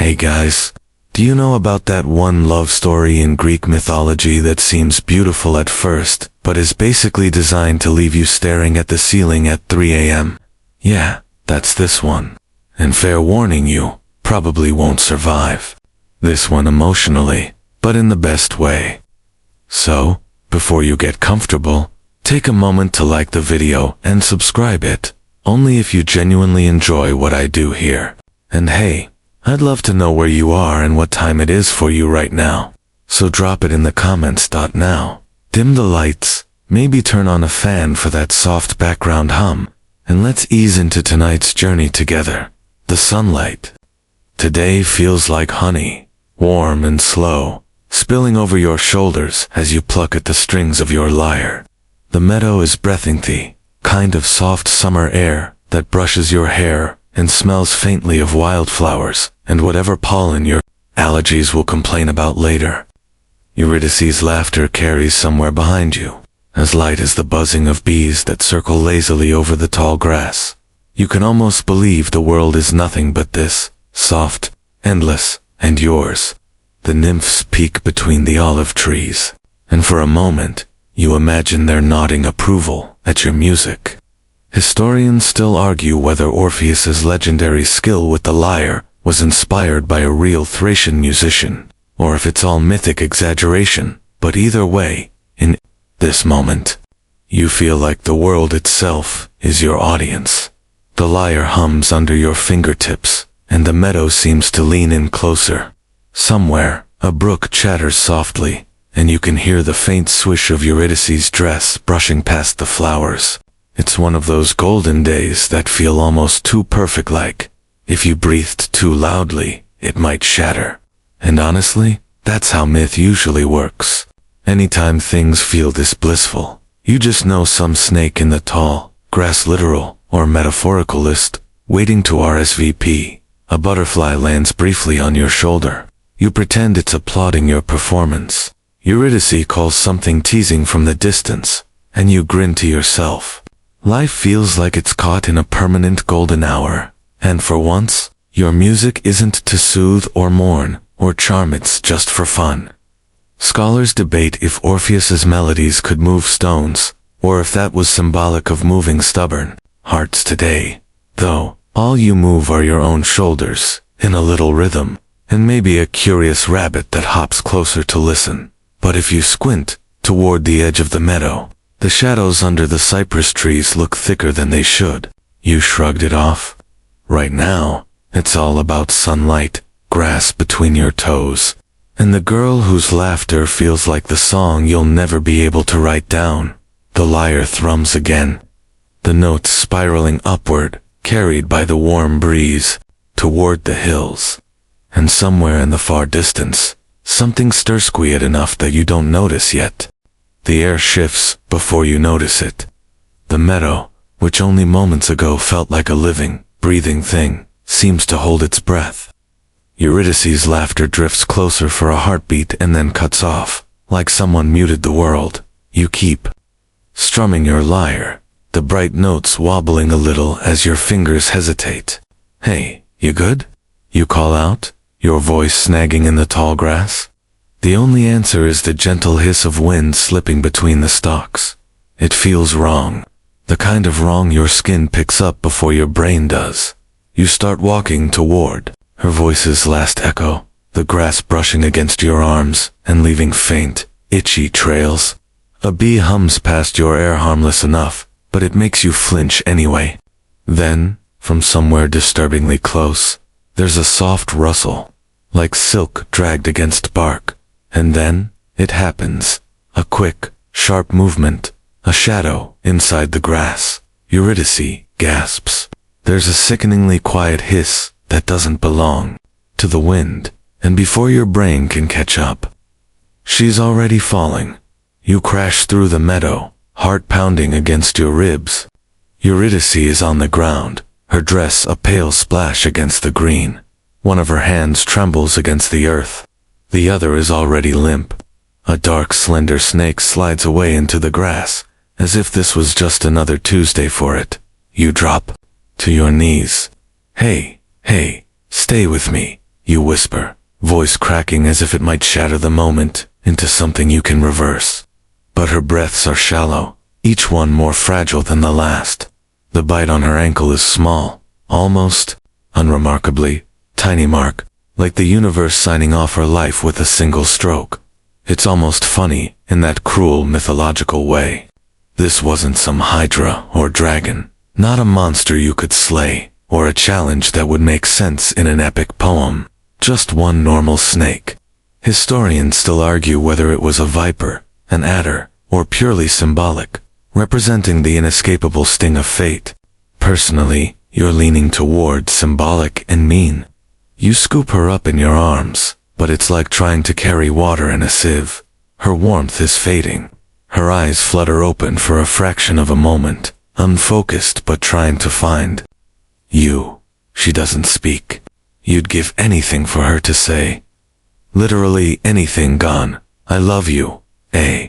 Hey guys, do you know about that one love story in Greek mythology that seems beautiful at first, but is basically designed to leave you staring at the ceiling at 3 a.m.? Yeah, that's this one. And fair warning, you probably won't survive this one emotionally, but in the best way. So, before you get comfortable, take a moment to like the video and subscribe it, only if you genuinely enjoy what I do here. And hey, I'd love to know where you are and what time it is for you right now. So drop it in the comments. Now, dim the lights, maybe turn on a fan for that soft background hum, and let's ease into tonight's journey together. The sunlight today feels like honey, warm and slow, spilling over your shoulders as you pluck at the strings of your lyre. The meadow is breathing the kind of soft summer air that brushes your hair and smells faintly of wildflowers and whatever pollen your allergies will complain about later. Eurydice's laughter carries somewhere behind you, as light as the buzzing of bees that circle lazily over the tall grass. You can almost believe the world is nothing but this, soft, endless, and yours. The nymphs peek between the olive trees, and for a moment, you imagine they're nodding approval at your music. Historians still argue whether Orpheus's legendary skill with the lyre was inspired by a real Thracian musician, or if it's all mythic exaggeration, but either way, in this moment, you feel like the world itself is your audience. The lyre hums under your fingertips, and the meadow seems to lean in closer. Somewhere, a brook chatters softly, and you can hear the faint swish of Eurydice's dress brushing past the flowers. It's one of those golden days that feel almost too perfect, like, if you breathed too loudly, it might shatter. And honestly, that's how myth usually works. Anytime things feel this blissful, you just know some snake in the tall grass, literal or metaphorical list, waiting to RSVP. A butterfly lands briefly on your shoulder. You pretend it's applauding your performance. Eurydice calls something teasing from the distance, and you grin to yourself. Life feels like it's caught in a permanent golden hour, and for once, your music isn't to soothe or mourn or charm, it's just for fun. Scholars debate if Orpheus's melodies could move stones, or if that was symbolic of moving stubborn hearts today. Though, all you move are your own shoulders, in a little rhythm, and maybe a curious rabbit that hops closer to listen. But if you squint toward the edge of the meadow, the shadows under the cypress trees look thicker than they should. You shrugged it off. Right now, it's all about sunlight, grass between your toes, and the girl whose laughter feels like the song you'll never be able to write down. The lyre thrums again, the notes spiraling upward, carried by the warm breeze, toward the hills. And somewhere in the far distance, something stirs quiet enough that you don't notice yet. The air shifts before you notice it. The meadow, which only moments ago felt like a living, breathing thing, seems to hold its breath. Eurydice's laughter drifts closer for a heartbeat and then cuts off, like someone muted the world. You keep strumming your lyre, the bright notes wobbling a little as your fingers hesitate. Hey, you good? You call out, your voice snagging in the tall grass. The only answer is the gentle hiss of wind slipping between the stalks. It feels wrong, the kind of wrong your skin picks up before your brain does. You start walking toward her voice's last echo, the grass brushing against your arms and leaving faint, itchy trails. A bee hums past your air harmless enough, but it makes you flinch anyway. Then, from somewhere disturbingly close, there's a soft rustle, like silk dragged against bark. And then, it happens. A quick, sharp movement, a shadow inside the grass. Eurydice gasps. There's a sickeningly quiet hiss that doesn't belong to the wind, and before your brain can catch up, she's already falling. You crash through the meadow, heart pounding against your ribs. Eurydice is on the ground, her dress a pale splash against the green. One of her hands trembles against the earth. The other is already limp. A dark, slender snake slides away into the grass, as if this was just another Tuesday for it. You drop to your knees. Hey, stay with me, you whisper, voice cracking as if it might shatter the moment into something you can reverse. But her breaths are shallow, each one more fragile than the last. The bite on her ankle is small, almost, unremarkably, tiny mark, like the universe signing off her life with a single stroke. It's almost funny, in that cruel mythological way. This wasn't some hydra or dragon, not a monster you could slay, or a challenge that would make sense in an epic poem. Just one normal snake. Historians still argue whether it was a viper, an adder, or purely symbolic, representing the inescapable sting of fate. Personally, you're leaning toward symbolic and mean. You scoop her up in your arms, but it's like trying to carry water in a sieve. Her warmth is fading. Her eyes flutter open for a fraction of a moment, unfocused but trying to find you. She doesn't speak. You'd give anything for her to say. Literally anything gone. I love you, eh?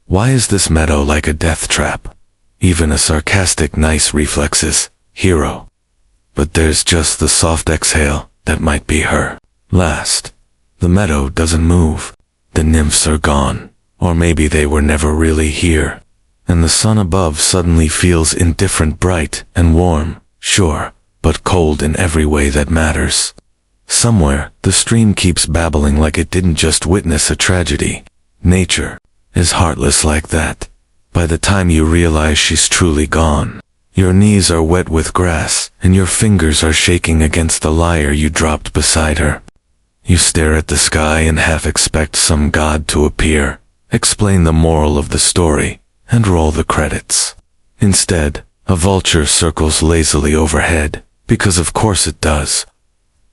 Why is this meadow like a death trap? Even a sarcastic nice reflexes, hero. But there's just the soft exhale that might be her last. The meadow doesn't move. The nymphs are gone. Or maybe they were never really here. And the sun above suddenly feels indifferent, bright and warm, sure, but cold in every way that matters. Somewhere, the stream keeps babbling like it didn't just witness a tragedy. Nature is heartless like that. By the time you realize she's truly gone, your knees are wet with grass, and your fingers are shaking against the lyre you dropped beside her. You stare at the sky and half expect some god to appear, explain the moral of the story, and roll the credits. Instead, a vulture circles lazily overhead, because of course it does.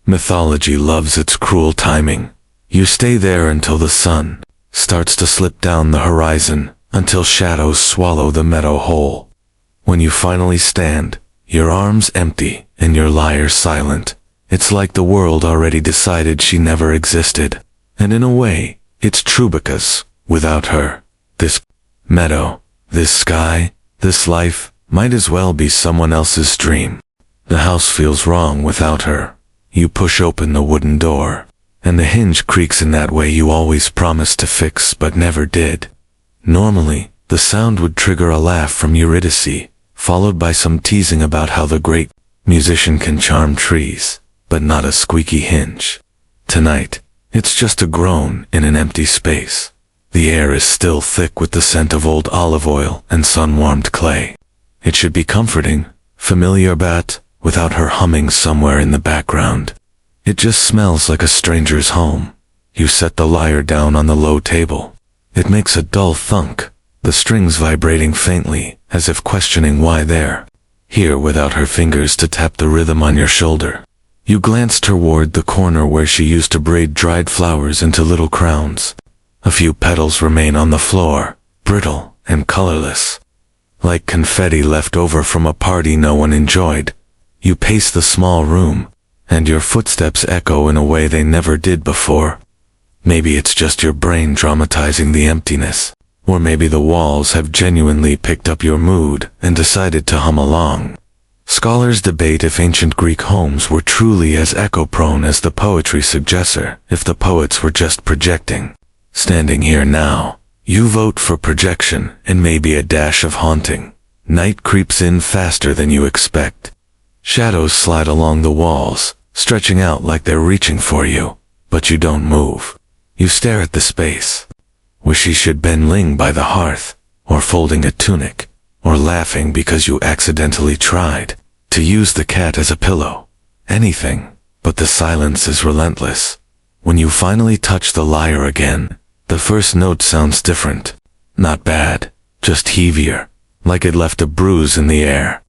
Mythology loves its cruel timing. You stay there until the sun starts to slip down the horizon, until shadows swallow the meadow whole. When you finally stand, your arms empty and your lyre silent, it's like the world already decided she never existed. And in a way, it's true because, without her, this meadow, this sky, this life, might as well be someone else's dream. The house feels wrong without her. You push open the wooden door, and the hinge creaks in that way you always promised to fix but never did. Normally, the sound would trigger a laugh from Eurydice, followed by some teasing about how the great musician can charm trees, but not a squeaky hinge. Tonight, it's just a groan in an empty space. The air is still thick with the scent of old olive oil and sun-warmed clay. It should be comforting, familiar but without her humming somewhere in the background. It just smells like a stranger's home. You set the lyre down on the low table. It makes a dull thunk, the strings vibrating faintly, as if questioning why there. Here without her fingers to tap the rhythm on your shoulder. You glance toward the corner where she used to braid dried flowers into little crowns. A few petals remain on the floor, brittle and colorless, like confetti left over from a party no one enjoyed. You pace the small room, and your footsteps echo in a way they never did before. Maybe it's just your brain dramatizing the emptiness, or maybe the walls have genuinely picked up your mood and decided to hum along. Scholars debate if ancient Greek homes were truly as echo-prone as the poetry suggests, or if the poets were just projecting. Standing here now, you vote for projection and maybe a dash of haunting. Night creeps in faster than you expect. Shadows slide along the walls, stretching out like they're reaching for you, but you don't move. You stare at the space. Wish she should been laying by the hearth, or folding a tunic, or laughing because you accidentally tried to use the cat as a pillow. Anything, but the silence is relentless. When you finally touch the lyre again, the first note sounds different. Not bad, just heavier, like it left a bruise in the air.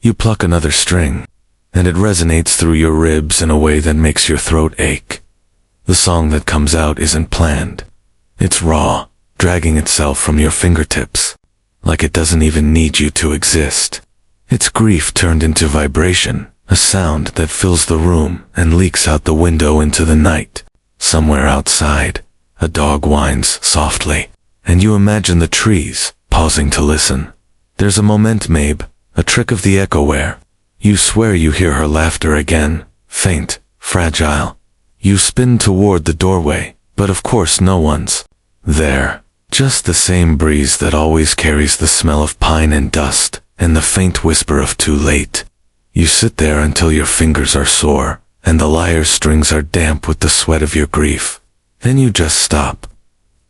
You pluck another string, and it resonates through your ribs in a way that makes your throat ache. The song that comes out isn't planned. It's raw, dragging itself from your fingertips, like it doesn't even need you to exist. It's grief turned into vibration, a sound that fills the room and leaks out the window into the night. Somewhere outside, a dog whines softly, and you imagine the trees, pausing to listen. There's a moment, Mabe, a trick of the echo where you swear you hear her laughter again, faint, fragile. You spin toward the doorway, but of course no one's there. Just the same breeze that always carries the smell of pine and dust, and the faint whisper of too late. You sit there until your fingers are sore, and the lyre strings are damp with the sweat of your grief. Then you just stop.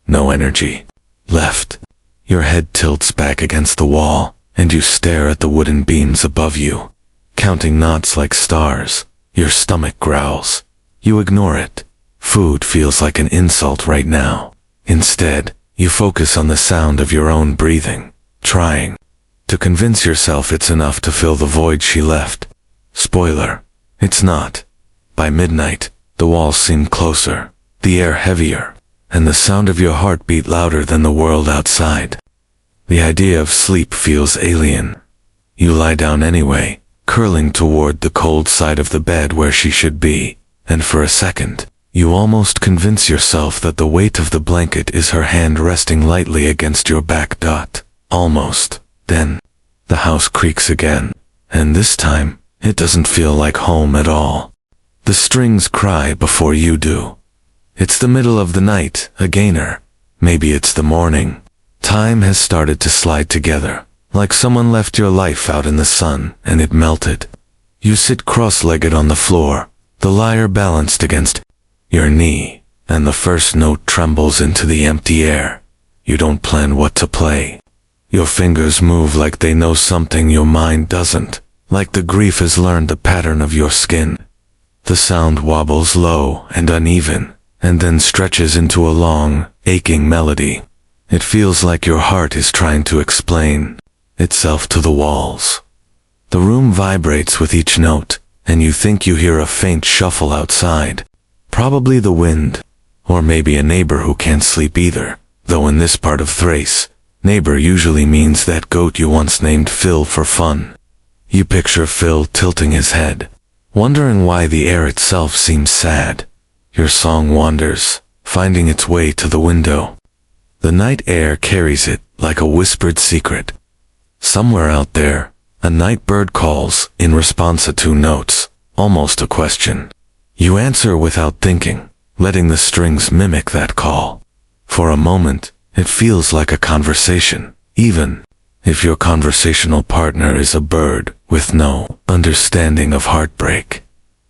No energy left. Your head tilts back against the wall, and you stare at the wooden beams above you, counting knots like stars. Your stomach growls. You ignore it. Food feels like an insult right now. Instead, you focus on the sound of your own breathing, trying to convince yourself it's enough to fill the void she left. Spoiler, it's not. By midnight, the walls seem closer, the air heavier, and the sound of your heartbeat louder than the world outside. The idea of sleep feels alien. You lie down anyway, curling toward the cold side of the bed where she should be, and for a second, you almost convince yourself that the weight of the blanket is her hand resting lightly against your back. Almost. Then, the house creaks again, and this time, it doesn't feel like home at all. The strings cry before you do. It's the middle of the night, a gainer. Maybe it's the morning. Time has started to slide together, like someone left your life out in the sun, and it melted. You sit cross-legged on the floor, the lyre balanced against your knee, and the first note trembles into the empty air. You don't plan what to play. Your fingers move like they know something your mind doesn't, like the grief has learned the pattern of your skin. The sound wobbles low and uneven, and then stretches into a long, aching melody. It feels like your heart is trying to explain itself to the walls. The room vibrates with each note, and you think you hear a faint shuffle outside. Probably the wind, or maybe a neighbor who can't sleep either, though in this part of Thrace, neighbor usually means that goat you once named Phil for fun. You picture Phil tilting his head, wondering why the air itself seems sad. Your song wanders, finding its way to the window. The night air carries it like a whispered secret. Somewhere out there, a night bird calls in response to two notes, almost a question. You answer without thinking, letting the strings mimic that call. For a moment, it feels like a conversation, even if your conversational partner is a bird with no understanding of heartbreak.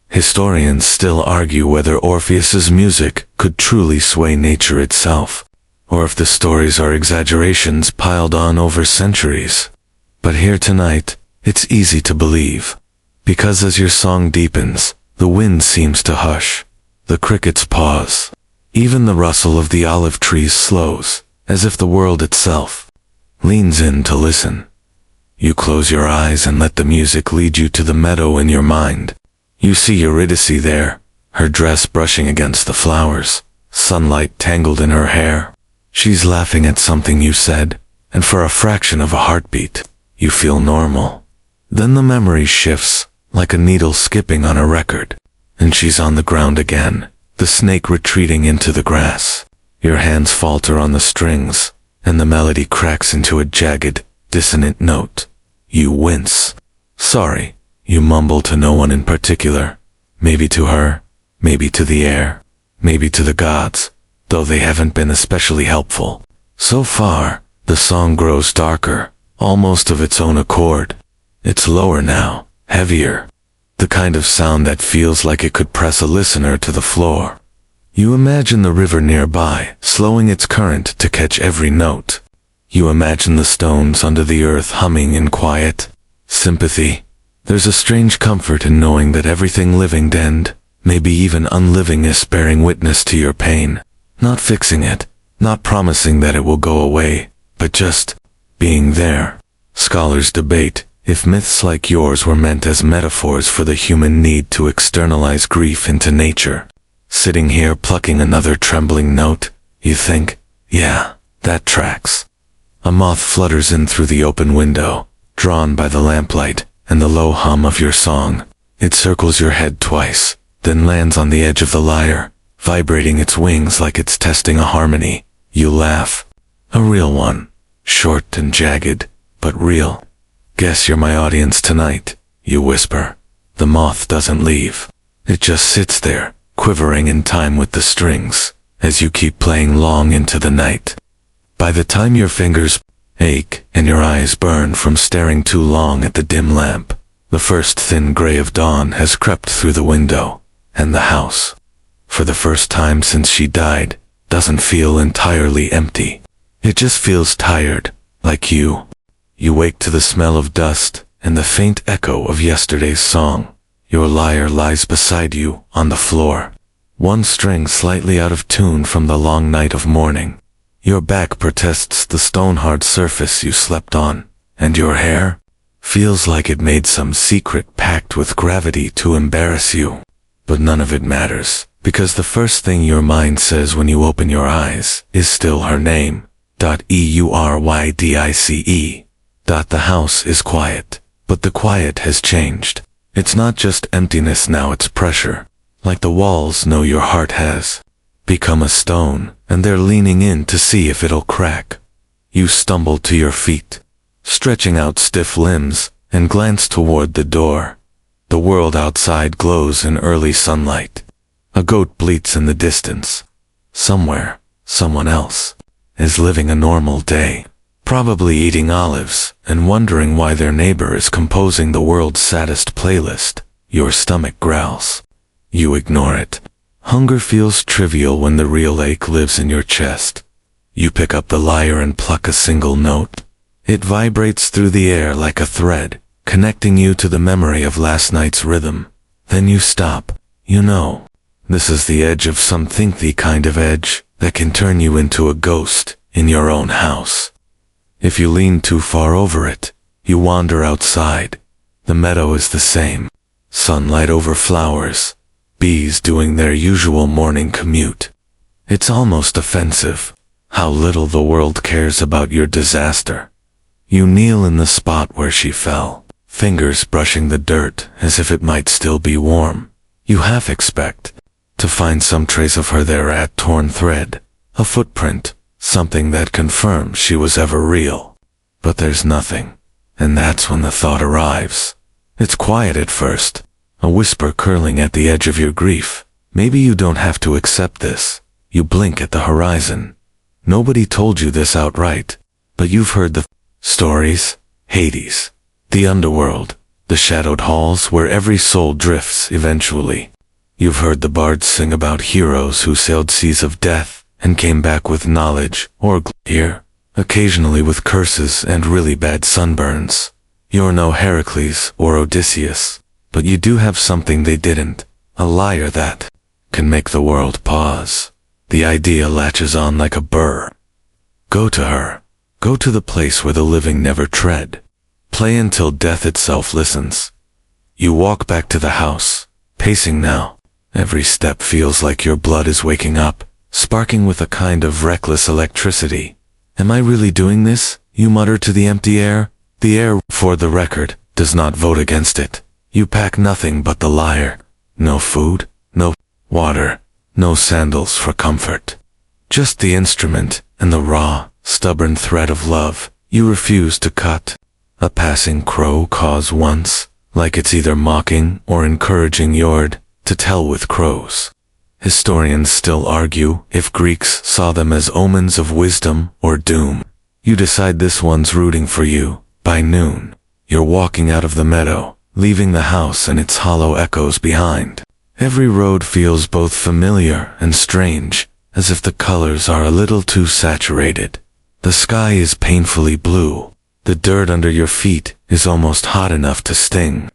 Historians still argue whether Orpheus's music could truly sway nature itself, or if the stories are exaggerations piled on over centuries. But here tonight, it's easy to believe, because as your song deepens, the wind seems to hush, the crickets pause, even the rustle of the olive trees slows, as if the world itself leans in to listen. You close your eyes and let the music lead you to the meadow in your mind. You see Eurydice there, her dress brushing against the flowers, sunlight tangled in her hair. She's laughing at something you said, and for a fraction of a heartbeat, you feel normal. Then the memory shifts, like a needle skipping on a record, and she's on the ground again, the snake retreating into the grass. Your hands falter on the strings, and the melody cracks into a jagged, dissonant note. You wince. Sorry, you mumble to no one in particular. Maybe to her, maybe to the air, maybe to the gods, though they haven't been especially helpful. So far, the song grows darker, almost of its own accord. It's lower now, heavier, the kind of sound that feels like it could press a listener to the floor. You imagine the river nearby, slowing its current to catch every note. You imagine the stones under the earth humming in quiet sympathy. There's a strange comfort in knowing that everything living and, maybe even unliving, is bearing witness to your pain, not fixing it, not promising that it will go away, but just being there. Scholars debate if myths like yours were meant as metaphors for the human need to externalize grief into nature. Sitting here plucking another trembling note, you think, yeah, that tracks. A moth flutters in through the open window, drawn by the lamplight and the low hum of your song. It circles your head twice, then lands on the edge of the lyre, vibrating its wings like it's testing a harmony. You laugh. A real one. Short and jagged, but real. Guess you're my audience tonight, you whisper. The moth doesn't leave. It just sits there, quivering in time with the strings, as you keep playing long into the night. By the time your fingers ache and your eyes burn from staring too long at the dim lamp, the first thin gray of dawn has crept through the window, and the house, for the first time since she died, doesn't feel entirely empty. It just feels tired, like you. You wake to the smell of dust and the faint echo of yesterday's song. Your lyre lies beside you on the floor, one string slightly out of tune from the long night of mourning. Your back protests the stone-hard surface you slept on, and your hair feels like it made some secret pact with gravity to embarrass you. But none of it matters, because the first thing your mind says when you open your eyes is still her name. Eurydice. The house is quiet, but the quiet has changed. It's not just emptiness now, it's pressure. Like the walls know your heart has become a stone, and they're leaning in to see if it'll crack. You stumble to your feet, stretching out stiff limbs, and glance toward the door. The world outside glows in early sunlight. A goat bleats in the distance. Somewhere, someone else is living a normal day, probably eating olives and wondering why their neighbor is composing the world's saddest playlist. Your stomach growls. You ignore it. Hunger feels trivial when the real ache lives in your chest. You pick up the lyre and pluck a single note. It vibrates through the air like a thread, connecting you to the memory of last night's rhythm. Then you stop. You know, this is the edge of some thinky kind of edge that can turn you into a ghost in your own house. If you lean too far over it, you wander outside. The meadow is the same. Sunlight over flowers. Bees doing their usual morning commute. It's almost offensive how little the world cares about your disaster. You kneel in the spot where she fell, fingers brushing the dirt as if it might still be warm. You half expect to find some trace of her there, at torn thread, a footprint, something that confirms she was ever real. But there's nothing, and that's when the thought arrives. It's quiet at first, a whisper curling at the edge of your grief. Maybe you don't have to accept this. You blink at the horizon. Nobody told you this outright, but you've heard the stories. Hades, the underworld, the shadowed halls where every soul drifts eventually. You've heard the bards sing about heroes who sailed seas of death and came back with knowledge, or here, occasionally with curses and really bad sunburns. You're no Heracles or Odysseus, but you do have something they didn't, a lyre that can make the world pause. The idea latches on like a burr. Go to her. Go to the place where the living never tread. Play until death itself listens. You walk back to the house, pacing now. Every step feels like your blood is waking up, sparking with a kind of reckless electricity. Am I really doing this? You mutter to the empty air. The air, for the record, does not vote against it. You pack nothing but the lyre. No food, no water, no sandals for comfort. Just the instrument and the raw, stubborn thread of love you refuse to cut. A passing crow caws once, like it's either mocking or encouraging Yord. To tell with crows. Historians still argue if Greeks saw them as omens of wisdom or doom. You decide this one's rooting for you. By noon, you're walking out of the meadow, leaving the house and its hollow echoes behind. Every road feels both familiar and strange, as if the colors are a little too saturated. The sky is painfully blue. The dirt under your feet is almost hot enough to sting.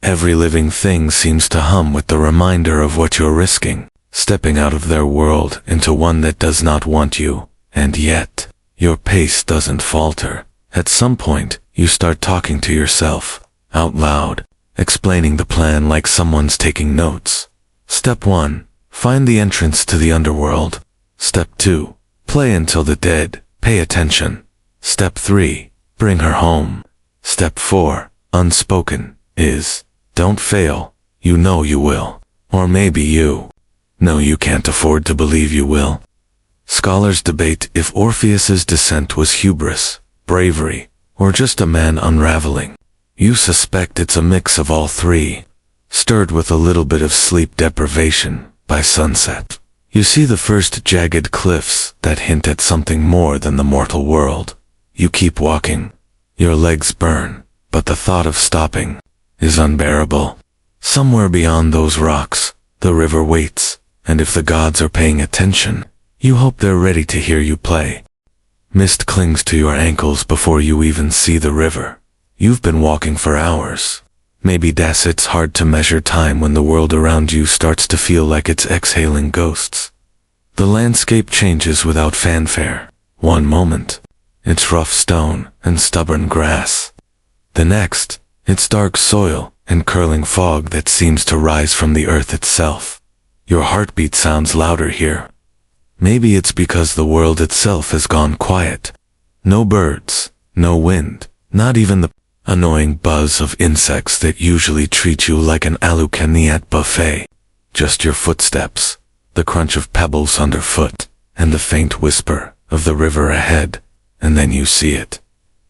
Every living thing seems to hum with the reminder of what you're risking, stepping out of their world into one that does not want you, and yet, your pace doesn't falter. At some point, you start talking to yourself, out loud, explaining the plan like someone's taking notes. Step 1, find the entrance to the underworld. Step 2, play until the dead pay attention. Step 3, bring her home. Step 4, unspoken, is, don't fail, you know you will. Or maybe you know you can't afford to believe you will. Scholars debate if Orpheus's descent was hubris, bravery, or just a man unraveling. You suspect it's a mix of all three, stirred with a little bit of sleep deprivation, By sunset, you see the first jagged cliffs that hint at something more than the mortal world. You keep walking. Your legs burn, but the thought of stopping is unbearable. Somewhere beyond those rocks, the river waits, and if the gods are paying attention, you hope they're ready to hear you play. Mist clings to your ankles before you even see the river. You've been walking for hours. Maybe it's hard to measure time when the world around you starts to feel like it's exhaling ghosts. The landscape changes without fanfare. One moment, it's rough stone and stubborn grass. The next, it's dark soil and curling fog that seems to rise from the earth itself. Your heartbeat sounds louder here. Maybe it's because the world itself has gone quiet. No birds, no wind, not even the annoying buzz of insects that usually treat you like an alucaniat buffet. Just your footsteps, the crunch of pebbles underfoot, and the faint whisper of the river ahead, and then you see it.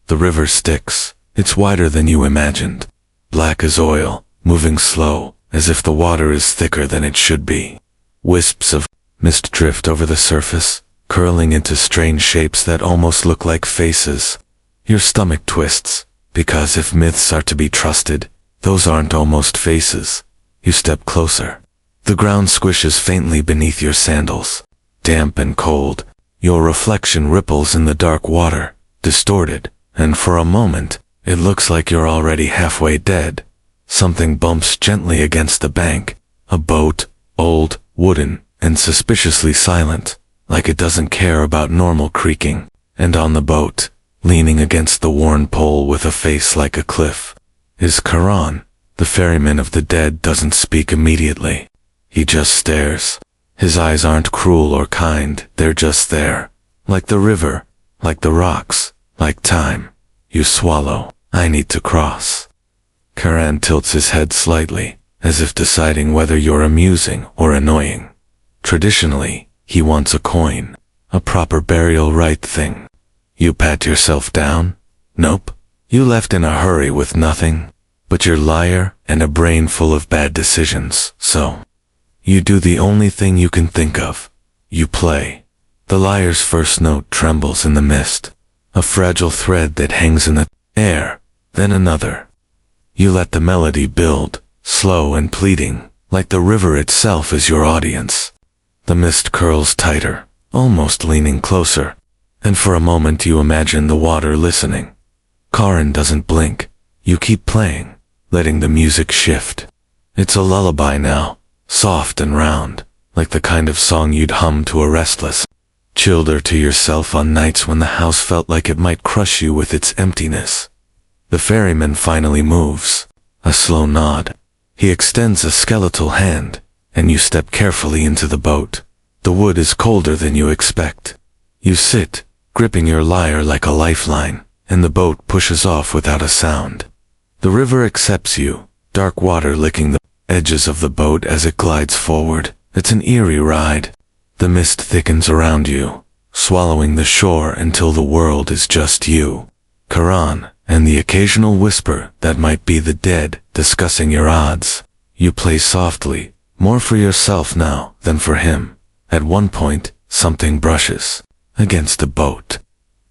The river Styx. It's wider than you imagined. Black as oil, moving slow, as if the water is thicker than it should be. Wisps of mist drift over the surface, curling into strange shapes that almost look like faces. Your stomach twists, because if myths are to be trusted, those aren't almost faces. You step closer. The ground squishes faintly beneath your sandals. Damp and cold, your reflection ripples in the dark water, distorted, and for a moment, it looks like you're already halfway dead. Something bumps gently against the bank. A boat, old, wooden, and suspiciously silent, like it doesn't care about normal creaking. And on the boat, leaning against the worn pole with a face like a cliff, is Charon. The ferryman of the dead doesn't speak immediately. He just stares. His eyes aren't cruel or kind, they're just there. Like the river, like the rocks, like time. You swallow. I need to cross. Charon tilts his head slightly, as if deciding whether you're amusing or annoying. Traditionally, he wants a coin, a proper burial rite thing. You pat yourself down? Nope. You left in a hurry with nothing but your lyre and a brain full of bad decisions, so you do the only thing you can think of. You play. The lyre's first note trembles in the mist, a fragile thread that hangs in the air, then another. You let the melody build, slow and pleading, like the river itself is your audience. The mist curls tighter, almost leaning closer, and for a moment you imagine the water listening. Charon doesn't blink. You keep playing, letting the music shift. It's a lullaby now, soft and round, like the kind of song you'd hum to a restless childer to yourself on nights when the house felt like it might crush you with its emptiness. The ferryman finally moves. A slow nod. He extends a skeletal hand, and you step carefully into the boat. The wood is colder than you expect. You sit, gripping your lyre like a lifeline, and the boat pushes off without a sound. The river accepts you, dark water licking the edges of the boat as it glides forward. It's an eerie ride. The mist thickens around you, swallowing the shore until the world is just you, Charon, and the occasional whisper that might be the dead discussing your odds. You play softly, more for yourself now than for him. At one point, something brushes against the boat.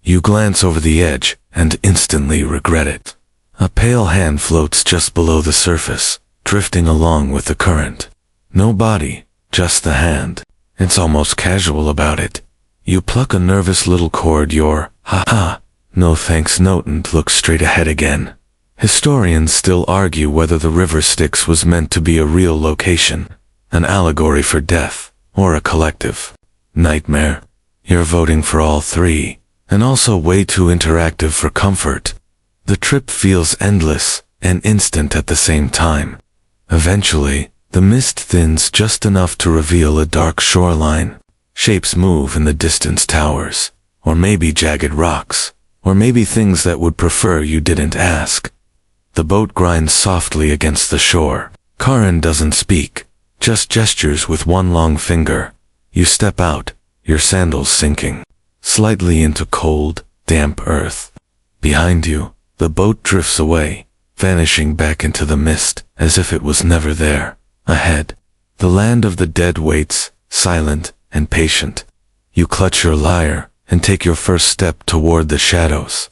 You glance over the edge and instantly regret it. A pale hand floats just below the surface, drifting along with the current. No body, just the hand. It's almost casual about it. You pluck a nervous little chord your ha-ha, no thanks note and look straight ahead again. Historians still argue whether the river Styx was meant to be a real location, an allegory for death, or a collective nightmare. You're voting for all three, and also way too interactive for comfort. The trip feels endless and instant at the same time. Eventually, the mist thins just enough to reveal a dark shoreline. Shapes move in the distance, towers, or maybe jagged rocks, or maybe things that would prefer you didn't ask. The boat grinds softly against the shore. Charon doesn't speak, just gestures with one long finger. You step out, your sandals sinking slightly into cold, damp earth. Behind you, the boat drifts away, vanishing back into the mist as if it was never there. Ahead, The land of the dead waits, silent and patient. You clutch your lyre and take your first step toward the shadows.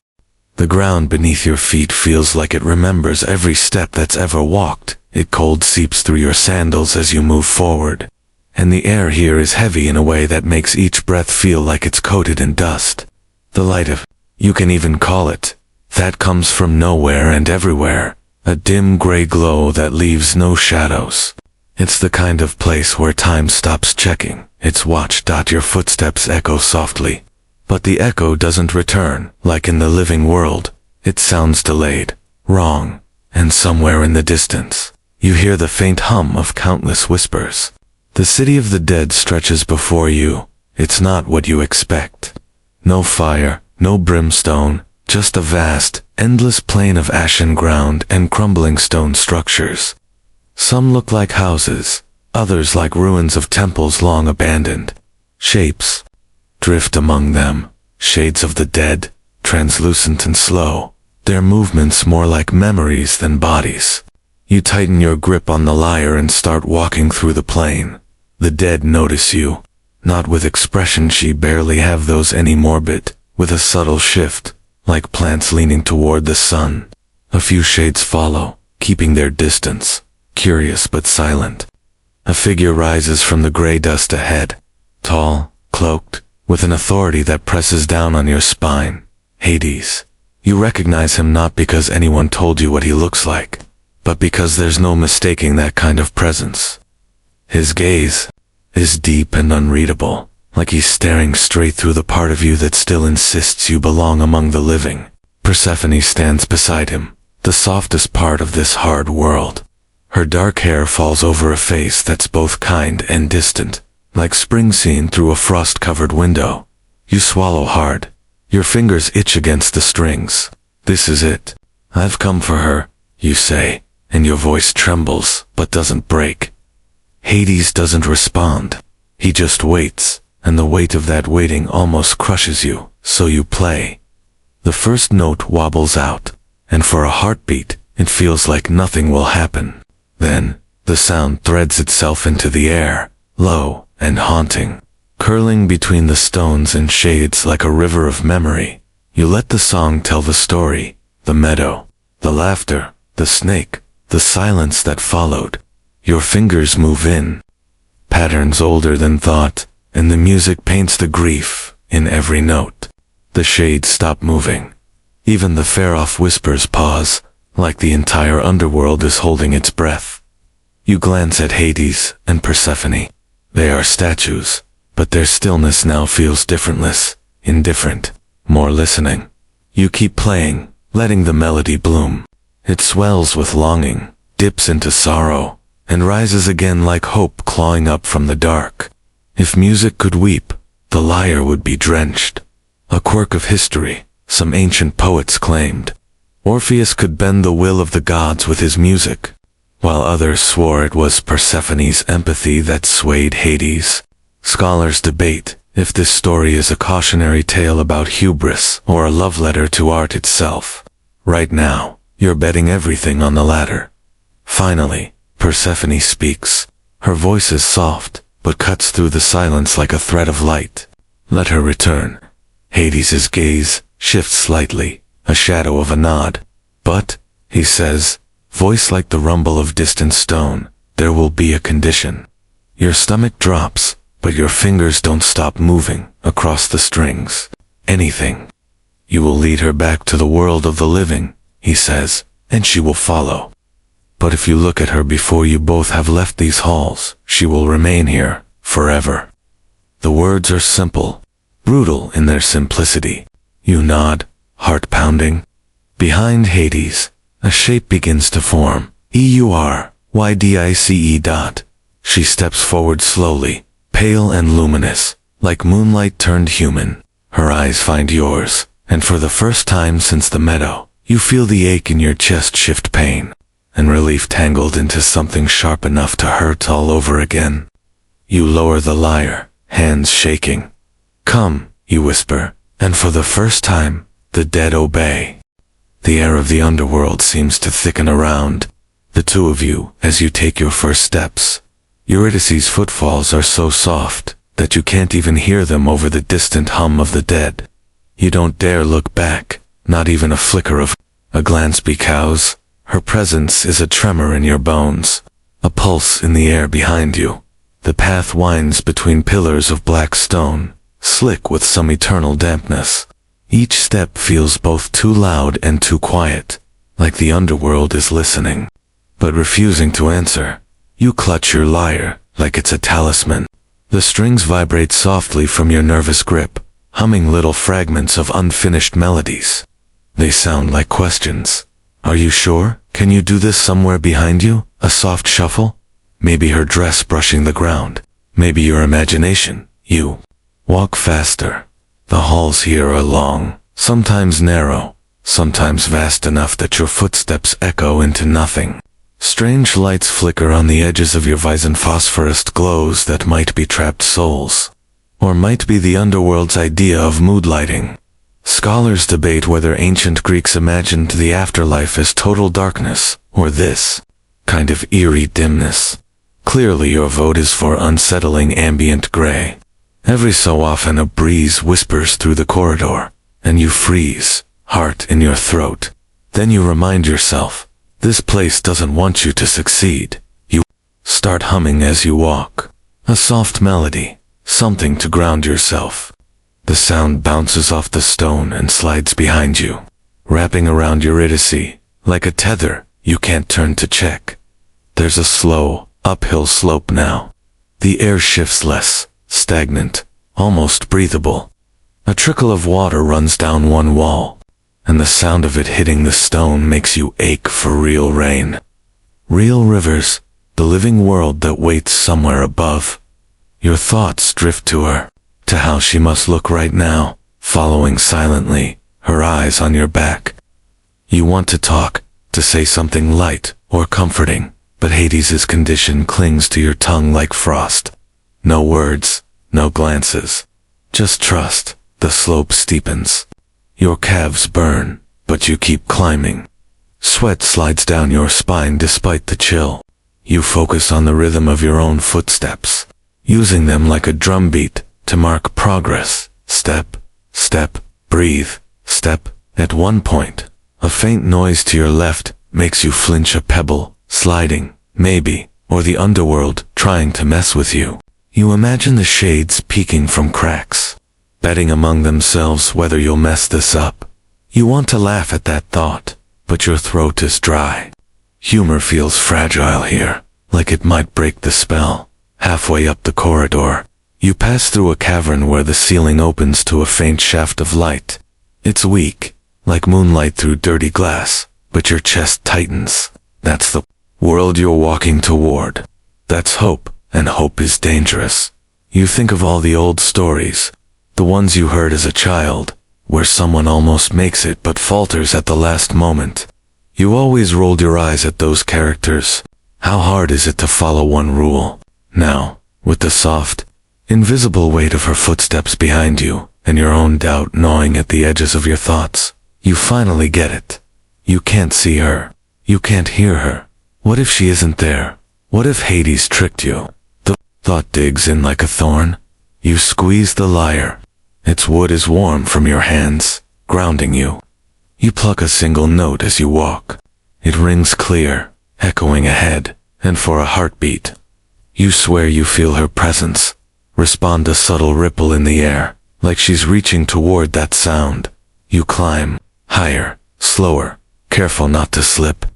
The ground beneath your feet feels like it remembers every step that's ever walked. It cold seeps through your sandals as you move forward. And the air here is heavy in a way that makes each breath feel like it's coated in dust. The light of, you can even call it, that comes from nowhere and everywhere. A dim gray glow that leaves no shadows. It's the kind of place where time stops checking its watch. Your footsteps echo softly. But the echo doesn't return, like in the living world. It sounds delayed, wrong, and somewhere in the distance, you hear the faint hum of countless whispers. The city of the dead stretches before you. It's not what you expect. No fire, no brimstone, just a vast, endless plain of ashen ground and crumbling stone structures. Some look like houses, others like ruins of temples long abandoned. Shapes drift among them, shades of the dead, translucent and slow, their movements more like memories than bodies. You tighten your grip on the lyre and start walking through the plain. The dead notice you, not with expression, she barely have those anymore, but with a subtle shift, like plants leaning toward the sun. A few shades follow, keeping their distance, curious but silent. A figure rises from the gray dust ahead, tall, cloaked, with an authority that presses down on your spine. Hades. You recognize him not because anyone told you what he looks like, but because there's no mistaking that kind of presence. His gaze is deep and unreadable, like he's staring straight through the part of you that still insists you belong among the living. Persephone stands beside him, the softest part of this hard world. Her dark hair falls over a face that's both kind and distant, like spring seen through a frost-covered window. You swallow hard. Your fingers itch against the strings. This is it. I've come for her, you say, and your voice trembles, but doesn't break. Hades doesn't respond. He just waits, and the weight of that waiting almost crushes you, so you play. The first note wobbles out, and for a heartbeat, it feels like nothing will happen. Then, the sound threads itself into the air, low and haunting, curling between the stones and shades like a river of memory. You let the song tell the story, the meadow, the laughter, the snake, the silence that followed. Your fingers move in, patterns older than thought, and the music paints the grief in every note. The shades stop moving. Even the far-off whispers pause, like the entire underworld is holding its breath. You glance at Hades and Persephone. They are statues, but their stillness now feels differentless, indifferent, more listening. You keep playing, letting the melody bloom. It swells with longing, dips into sorrow, and rises again like hope clawing up from the dark. If music could weep, the lyre would be drenched. A quirk of history, some ancient poets claimed. Orpheus could bend the will of the gods with his music, while others swore it was Persephone's empathy that swayed Hades. Scholars debate if this story is a cautionary tale about hubris or a love letter to art itself. Right now, you're betting everything on the latter. Finally, Persephone speaks. Her voice is soft, but cuts through the silence like a thread of light. Let her return. Hades' gaze shifts slightly, a shadow of a nod. But, he says, voice like the rumble of distant stone, there will be a condition. Your stomach drops, but your fingers don't stop moving across the strings. Anything. You will lead her back to the world of the living, he says, and she will follow. But if you look at her before you both have left these halls, she will remain here, forever. The words are simple, brutal in their simplicity. You nod, heart pounding. Behind Hades, a shape begins to form. Eurydice. She steps forward slowly, pale and luminous, like moonlight turned human. Her eyes find yours, and for the first time since the meadow, you feel the ache in your chest shift pain, and relief tangled into something sharp enough to hurt all over again. You lower the lyre, hands shaking. Come, you whisper, and for the first time, the dead obey. The air of the underworld seems to thicken around the two of you as you take your first steps. Eurydice's footfalls are so soft that you can't even hear them over the distant hum of the dead. You don't dare look back, not even a flicker of a glance becows. Her presence is a tremor in your bones, a pulse in the air behind you. The path winds between pillars of black stone, slick with some eternal dampness. Each step feels both too loud and too quiet, like the underworld is listening, but refusing to answer. You clutch your lyre like it's a talisman. The strings vibrate softly from your nervous grip, humming little fragments of unfinished melodies. They sound like questions. Are you sure? Can you do this somewhere behind you? A soft shuffle? Maybe her dress brushing the ground. Maybe your imagination. You walk faster. The halls here are long, sometimes narrow, sometimes vast enough that your footsteps echo into nothing. Strange lights flicker on the edges of your vision, phosphorescent glows that might be trapped souls, or might be the underworld's idea of mood lighting. Scholars debate whether ancient Greeks imagined the afterlife as total darkness, or this kind of eerie dimness. Clearly your vote is for unsettling ambient gray. Every so often a breeze whispers through the corridor, and you freeze, heart in your throat. Then you remind yourself, this place doesn't want you to succeed. You start humming as you walk. A soft melody, something to ground yourself. The sound bounces off the stone and slides behind you, wrapping around Eurydice, like a tether you can't turn to check. There's a slow, uphill slope now. The air shifts less, stagnant, almost breathable. A trickle of water runs down one wall, and the sound of it hitting the stone makes you ache for real rain. Real rivers, the living world that waits somewhere above. Your thoughts drift to her, to how she must look right now, following silently, her eyes on your back. You want to talk, to say something light or comforting, but Hades's condition clings to your tongue like frost. No words, no glances. Just trust. The slope steepens. Your calves burn, but you keep climbing. Sweat slides down your spine despite the chill. You focus on the rhythm of your own footsteps, using them like a drumbeat to mark progress. Step, step, breathe, step. At one point, a faint noise to your left makes you flinch. A pebble, sliding, maybe, or the underworld trying to mess with you. You imagine the shades peeking from cracks, betting among themselves whether you'll mess this up. You want to laugh at that thought, but your throat is dry. Humor feels fragile here, like it might break the spell. Halfway up the corridor, you pass through a cavern where the ceiling opens to a faint shaft of light. It's weak, like moonlight through dirty glass, but your chest tightens. That's the world you're walking toward. That's hope, and hope is dangerous. You think of all the old stories, the ones you heard as a child, where someone almost makes it but falters at the last moment. You always rolled your eyes at those characters. How hard is it to follow one rule? Now, with the soft, invisible weight of her footsteps behind you, and your own doubt gnawing at the edges of your thoughts, you finally get it. You can't see her. You can't hear her. What if she isn't there? What if Hades tricked you? The thought digs in like a thorn. You squeeze the lyre. Its wood is warm from your hands, grounding you. You pluck a single note as you walk. It rings clear, echoing ahead, and for a heartbeat. You swear you feel her presence. Respond a subtle ripple in the air, like she's reaching toward that sound. You climb, higher, slower, careful not to slip.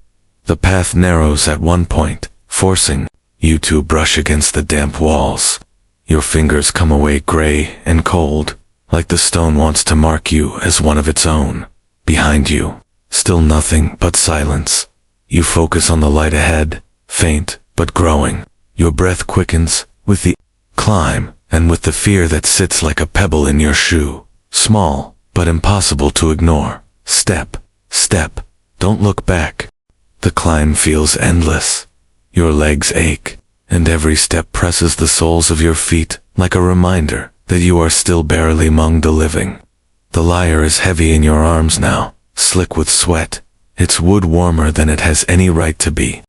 The path narrows at one point, forcing you to brush against the damp walls. Your fingers come away gray and cold, like the stone wants to mark you as one of its own. Behind you, still nothing but silence. You focus on the light ahead, faint but growing. Your breath quickens with the climb and with the fear that sits like a pebble in your shoe. Small, but impossible to ignore. Step, step, don't look back. The climb feels endless. Your legs ache, and every step presses the soles of your feet like a reminder that you are still barely among the living. The lyre is heavy in your arms now, slick with sweat, its wood warmer than it has any right to be.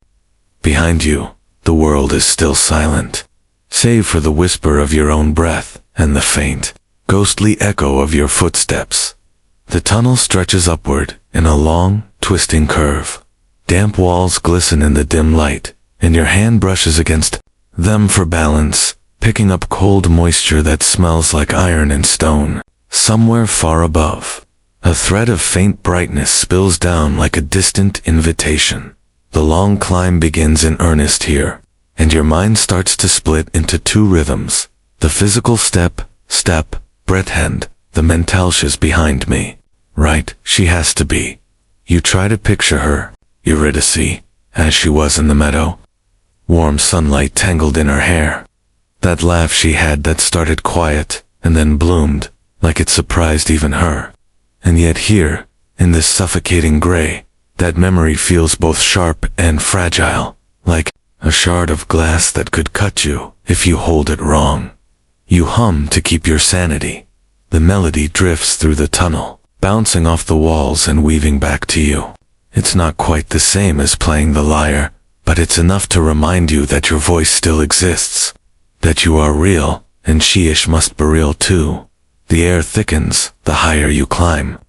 Behind you, the world is still silent, save for the whisper of your own breath and the faint, ghostly echo of your footsteps. The tunnel stretches upward in a long, twisting curve. Damp walls glisten in the dim light, and your hand brushes against them for balance, picking up cold moisture that smells like iron and stone. Somewhere far above, a thread of faint brightness spills down like a distant invitation. The long climb begins in earnest here, and your mind starts to split into two rhythms. The physical step, breath, the mentalshias behind me. Right, she has to be. You try to picture her, Eurydice, as she was in the meadow. Warm sunlight tangled in her hair. That laugh she had that started quiet and then bloomed, like it surprised even her. And yet here, in this suffocating gray, that memory feels both sharp and fragile, like a shard of glass that could cut you if you hold it wrong. You hum to keep your sanity. The melody drifts through the tunnel, bouncing off the walls and weaving back to you. It's not quite the same as playing the lyre, but it's enough to remind you that your voice still exists, that you are real, and she-ish must be real too. The air thickens the higher you climb.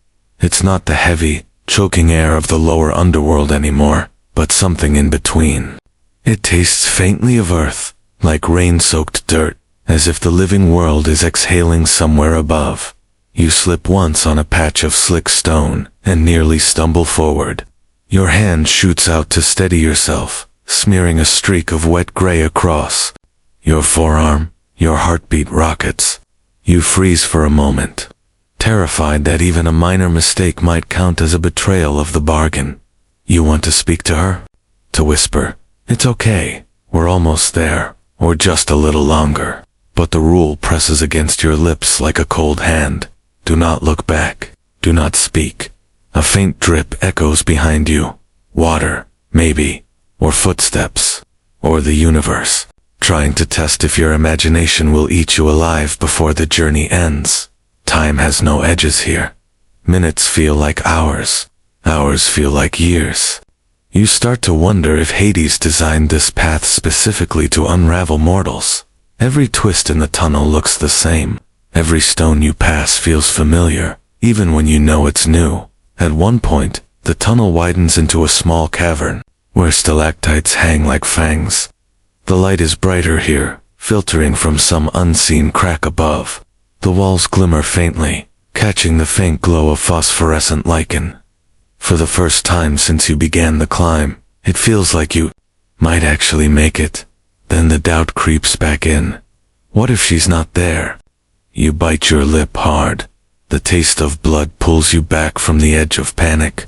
It's not the heavy, choking air of the lower underworld anymore, but something in between. It tastes faintly of earth, like rain-soaked dirt, as if the living world is exhaling somewhere above. You slip once on a patch of slick stone and nearly stumble forward. Your hand shoots out to steady yourself, smearing a streak of wet gray across your forearm. Your heartbeat rockets. You freeze for a moment, terrified that even a minor mistake might count as a betrayal of the bargain. You want to speak to her? To whisper, "It's okay, we're almost there," or just a little longer. But the rule presses against your lips like a cold hand. Do not look back. Do not speak. A faint drip echoes behind you. Water, maybe, or footsteps, or the universe, trying to test if your imagination will eat you alive before the journey ends. Time has no edges here. Minutes feel like hours. Hours feel like years. You start to wonder if Hades designed this path specifically to unravel mortals. Every twist in the tunnel looks the same. Every stone you pass feels familiar, even when you know it's new. At one point, the tunnel widens into a small cavern, where stalactites hang like fangs. The light is brighter here, filtering from some unseen crack above. The walls glimmer faintly, catching the faint glow of phosphorescent lichen. For the first time since you began the climb, it feels like you might actually make it. Then the doubt creeps back in. What if she's not there? You bite your lip hard. The taste of blood pulls you back from the edge of panic.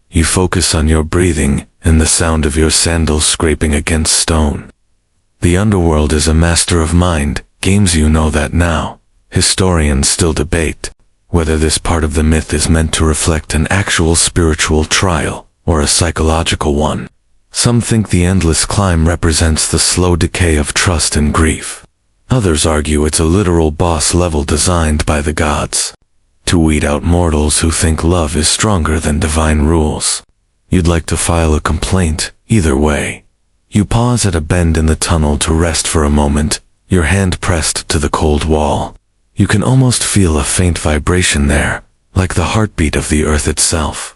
You focus on your breathing and the sound of your sandals scraping against stone. The underworld is a master of mind games, you know that now. Historians still debate whether this part of the myth is meant to reflect an actual spiritual trial or a psychological one. Some think the endless climb represents the slow decay of trust and grief. Others argue it's a literal boss level designed by the gods to weed out mortals who think love is stronger than divine rules. You'd like to file a complaint either way. You pause at a bend in the tunnel to rest for a moment, your hand pressed to the cold wall. You can almost feel a faint vibration there, like the heartbeat of the earth itself.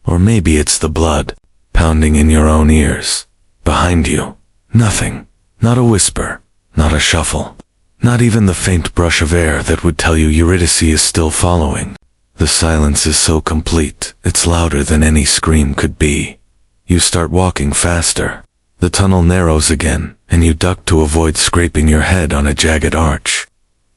Or maybe it's the blood, pounding in your own ears. Behind you, nothing. Not a whisper, not a shuffle. Not even the faint brush of air that would tell you Eurydice is still following. The silence is so complete, it's louder than any scream could be. You start walking faster. The tunnel narrows again, and you duck to avoid scraping your head on a jagged arch.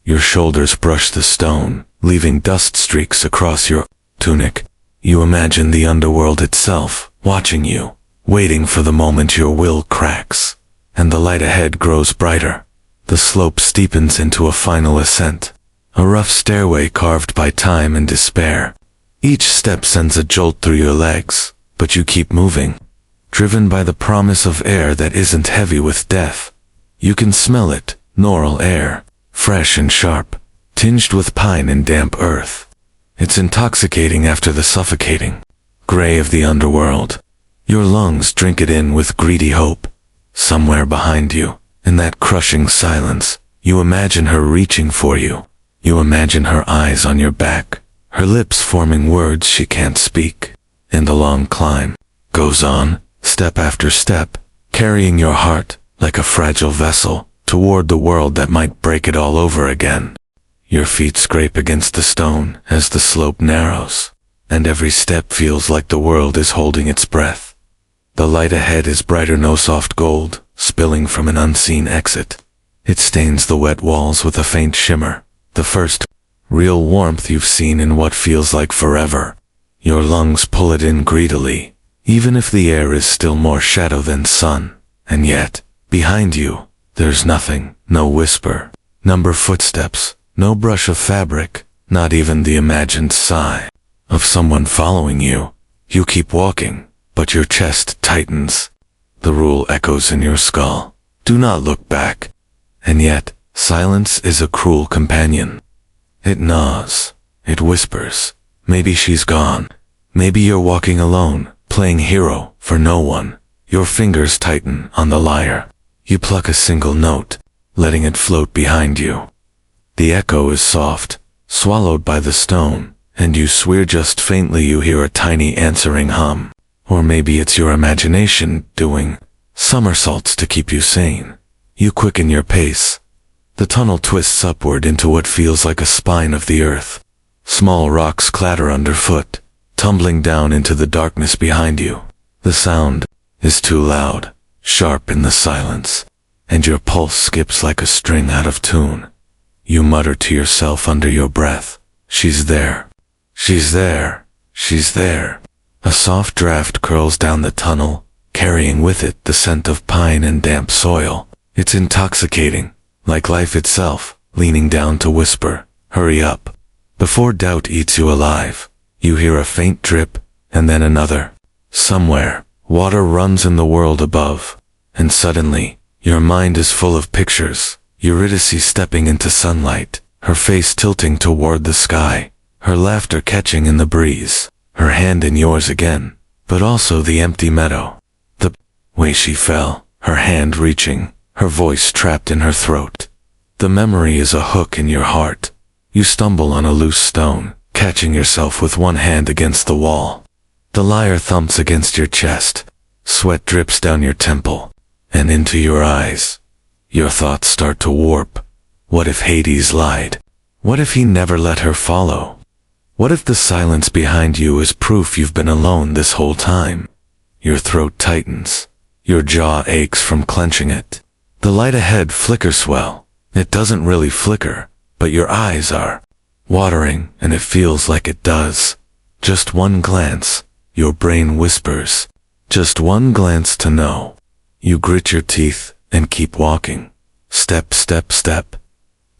Your shoulders brush the stone, leaving dust streaks across your tunic. You imagine the underworld itself, watching you, waiting for the moment your will cracks. And the light ahead grows brighter. The slope steepens into a final ascent, a rough stairway carved by time and despair. Each step sends a jolt through your legs, but you keep moving, driven by the promise of air that isn't heavy with death. You can smell it, neural air, fresh and sharp, tinged with pine and damp earth. It's intoxicating after the suffocating gray of the underworld. Your lungs drink it in with greedy hope. Somewhere behind you, in that crushing silence, you imagine her reaching for you. You imagine her eyes on your back, her lips forming words she can't speak. And the long climb goes on, step after step, carrying your heart like a fragile vessel toward the world that might break it all over again. Your feet scrape against the stone as the slope narrows, and every step feels like the world is holding its breath. The light ahead is brighter, no soft gold, spilling from an unseen exit. It stains the wet walls with a faint shimmer, the first real warmth you've seen in what feels like forever. Your lungs pull it in greedily, even if the air is still more shadow than sun. And yet, behind you, there's nothing, no whisper, number footsteps, no brush of fabric, not even the imagined sigh of someone following you. You keep walking, but your chest tightens. The rule echoes in your skull. Do not look back. And yet, silence is a cruel companion. It gnaws. It whispers. Maybe she's gone. Maybe you're walking alone, playing hero for no one. Your fingers tighten on the lyre. You pluck a single note, letting it float behind you. The echo is soft, swallowed by the stone, and you swear just faintly you hear a tiny answering hum. Or maybe it's your imagination doing somersaults to keep you sane. You quicken your pace. The tunnel twists upward into what feels like a spine of the earth. Small rocks clatter underfoot, tumbling down into the darkness behind you. The sound is too loud, sharp in the silence, and your pulse skips like a string out of tune. You mutter to yourself under your breath, "She's there. She's there. She's there." A soft draft curls down the tunnel, carrying with it the scent of pine and damp soil. It's intoxicating, like life itself, leaning down to whisper, "Hurry up." Before doubt eats you alive, you hear a faint drip, and then another. Somewhere, water runs in the world above, and suddenly, your mind is full of pictures. Eurydice stepping into sunlight, her face tilting toward the sky, her laughter catching in the breeze, her hand in yours again, but also the empty meadow. The way she fell, her hand reaching, her voice trapped in her throat. The memory is a hook in your heart. You stumble on a loose stone, catching yourself with one hand against the wall. The lyre thumps against your chest. Sweat drips down your temple and into your eyes. Your thoughts start to warp. What if Hades lied? What if he never let her follow? What if the silence behind you is proof you've been alone this whole time? Your throat tightens. Your jaw aches from clenching it. The light ahead flickers well. It doesn't really flicker, but your eyes are watering, and it feels like it does. Just one glance, your brain whispers. Just one glance to know. You grit your teeth and keep walking. Step, step, step.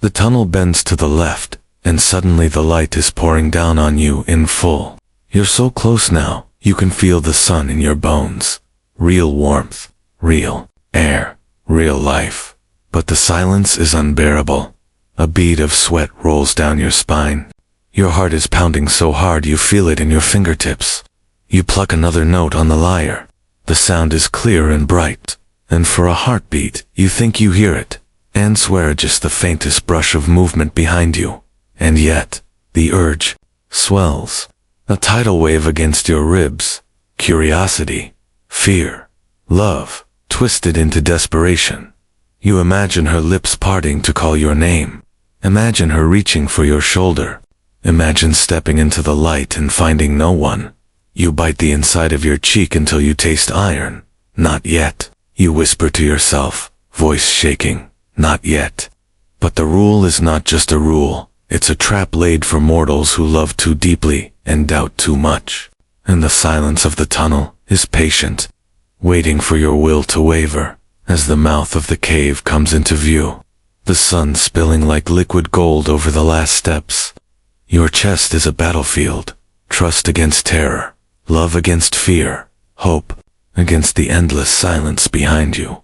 The tunnel bends to the left, and suddenly the light is pouring down on you in full. You're so close now, you can feel the sun in your bones. Real warmth, real air, real life. But the silence is unbearable. A bead of sweat rolls down your spine. Your heart is pounding so hard you feel it in your fingertips. You pluck another note on the lyre. The sound is clear and bright, and for a heartbeat, you think you hear it, and swear just the faintest brush of movement behind you. And yet, the urge swells. A tidal wave against your ribs. Curiosity, fear, love, twisted into desperation. You imagine her lips parting to call your name. Imagine her reaching for your shoulder. Imagine stepping into the light and finding no one. You bite the inside of your cheek until you taste iron. Not yet. You whisper to yourself, voice shaking. Not yet. But the rule is not just a rule. It's a trap laid for mortals who love too deeply and doubt too much. And the silence of the tunnel is patient, waiting for your will to waver as the mouth of the cave comes into view. The sun spilling like liquid gold over the last steps. Your chest is a battlefield. Trust against terror. Love against fear. Hope against the endless silence behind you.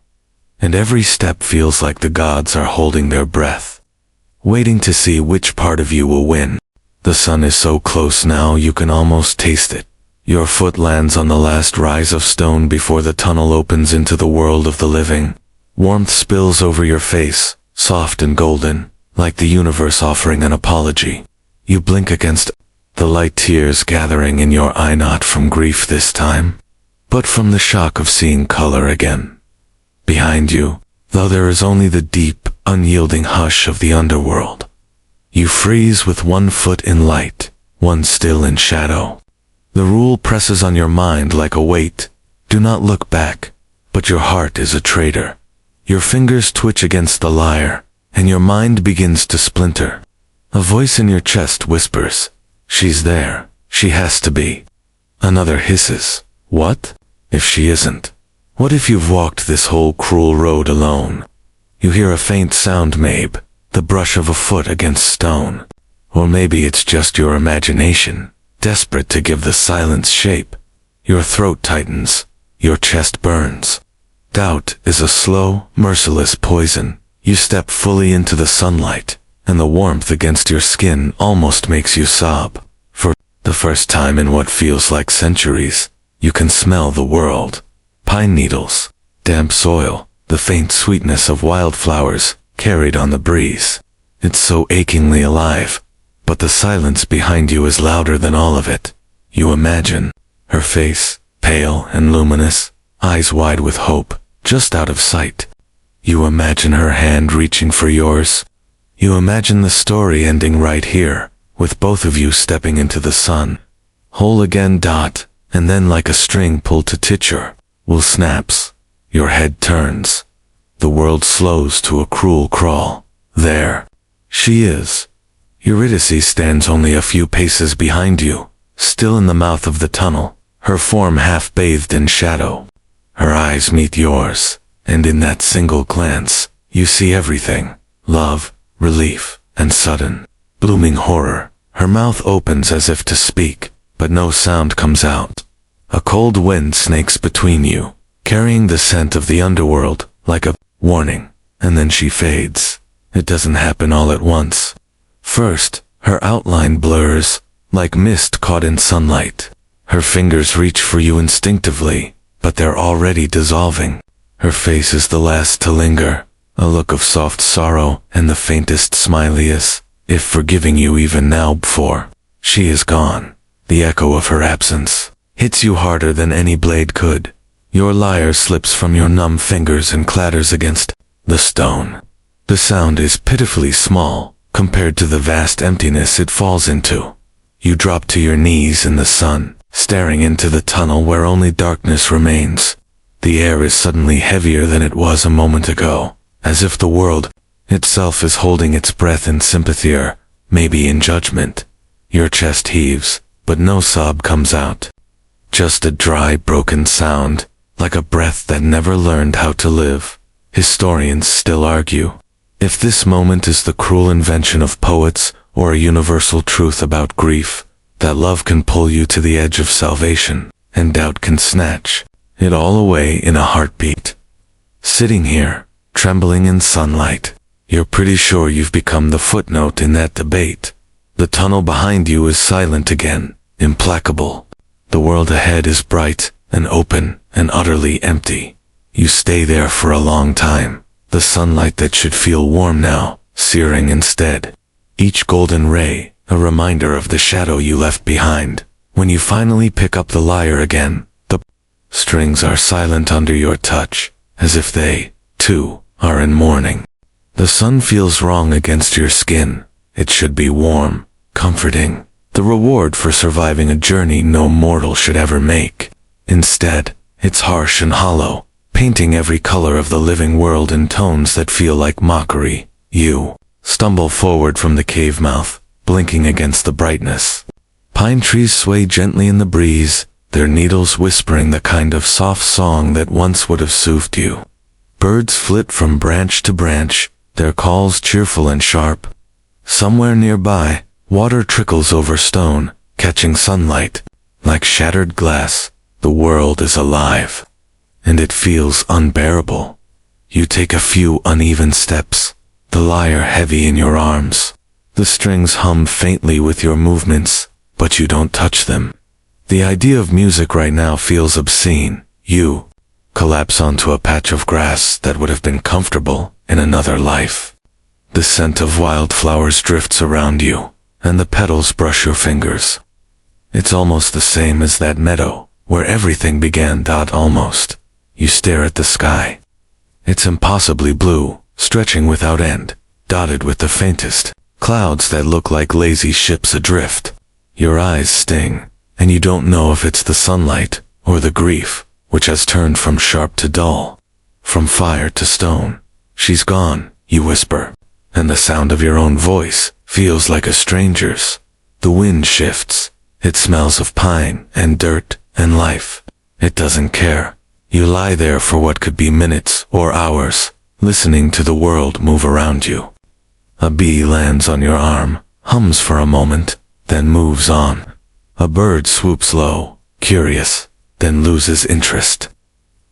And every step feels like the gods are holding their breath, waiting to see which part of you will win. The sun is so close now you can almost taste it. Your foot lands on the last rise of stone before the tunnel opens into the world of the living. Warmth spills over your face, soft and golden, like the universe offering an apology. You blink against the light, tears gathering in your eye, not from grief this time, but from the shock of seeing color again. Behind you, though, there is only the deep, unyielding hush of the underworld. You freeze with one foot in light, one still in shadow. The rule presses on your mind like a weight. Do not look back, but your heart is a traitor. Your fingers twitch against the lyre, and your mind begins to splinter. A voice in your chest whispers, "She's there. She has to be." Another hisses, "What? If she isn't? What if you've walked this whole cruel road alone?" You hear a faint sound, maybe the brush of a foot against stone. Or maybe it's just your imagination, desperate to give the silence shape. Your throat tightens, your chest burns. Doubt is a slow, merciless poison. You step fully into the sunlight, and the warmth against your skin almost makes you sob. For the first time in what feels like centuries, you can smell the world. Pine needles, damp soil, the faint sweetness of wildflowers carried on the breeze. It's so achingly alive, but the silence behind you is louder than all of it. You imagine her face, pale and luminous, eyes wide with hope, just out of sight. You imagine her hand reaching for yours. You imagine the story ending right here, with both of you stepping into the sun. Whole again. And then, like a string pulled to titcher, wool snaps. Your head turns. The world slows to a cruel crawl. There she is. Eurydice stands only a few paces behind you, still in the mouth of the tunnel, her form half bathed in shadow. Her eyes meet yours, and in that single glance, you see everything: love, relief, and sudden, blooming horror. Her mouth opens as if to speak, but no sound comes out. A cold wind snakes between you, carrying the scent of the underworld, like a warning, and then she fades. It doesn't happen all at once. First, her outline blurs, like mist caught in sunlight. Her fingers reach for you instinctively, but they're already dissolving. Her face is the last to linger, a look of soft sorrow and the faintest smiliest, if forgiving you even now. Before she is gone, the echo of her absence hits you harder than any blade could. Your lyre slips from your numb fingers and clatters against the stone. The sound is pitifully small compared to the vast emptiness it falls into. You drop to your knees in the sun, staring into the tunnel where only darkness remains. The air is suddenly heavier than it was a moment ago, as if the world itself is holding its breath in sympathy or maybe in judgment. Your chest heaves, but no sob comes out. Just a dry, broken sound, like a breath that never learned how to live. Historians still argue if this moment is the cruel invention of poets or a universal truth about grief, that love can pull you to the edge of salvation, and doubt can snatch it all away in a heartbeat. Sitting here, trembling in sunlight, you're pretty sure you've become the footnote in that debate. The tunnel behind you is silent again, implacable. The world ahead is bright and open and utterly empty. You stay there for a long time, the sunlight that should feel warm now, searing instead. Each golden ray, a reminder of the shadow you left behind. When you finally pick up the lyre again, the strings are silent under your touch, as if they, too, are in mourning. The sun feels wrong against your skin. It should be warm, comforting, the reward for surviving a journey no mortal should ever make. Instead, it's harsh and hollow, painting every color of the living world in tones that feel like mockery. You stumble forward from the cave mouth, blinking against the brightness. Pine trees sway gently in the breeze, their needles whispering the kind of soft song that once would have soothed you. Birds flit from branch to branch, their calls cheerful and sharp. Somewhere nearby, water trickles over stone, catching sunlight. Like shattered glass, the world is alive, and it feels unbearable. You take a few uneven steps, the lyre heavy in your arms. The strings hum faintly with your movements, but you don't touch them. The idea of music right now feels obscene. You collapse onto a patch of grass that would have been comfortable in another life. The scent of wildflowers drifts around you, and the petals brush your fingers. It's almost the same as that meadow, where everything began. Almost. You stare at the sky. It's impossibly blue, stretching without end, dotted with the faintest clouds that look like lazy ships adrift. Your eyes sting, and you don't know if it's the sunlight or the grief, which has turned from sharp to dull, from fire to stone. She's gone, you whisper, and the sound of your own voice feels like a stranger's. The wind shifts. It smells of pine and dirt and life. It doesn't care. You lie there for what could be minutes or hours, listening to the world move around you. A bee lands on your arm, hums for a moment, then moves on. A bird swoops low, curious, then loses interest.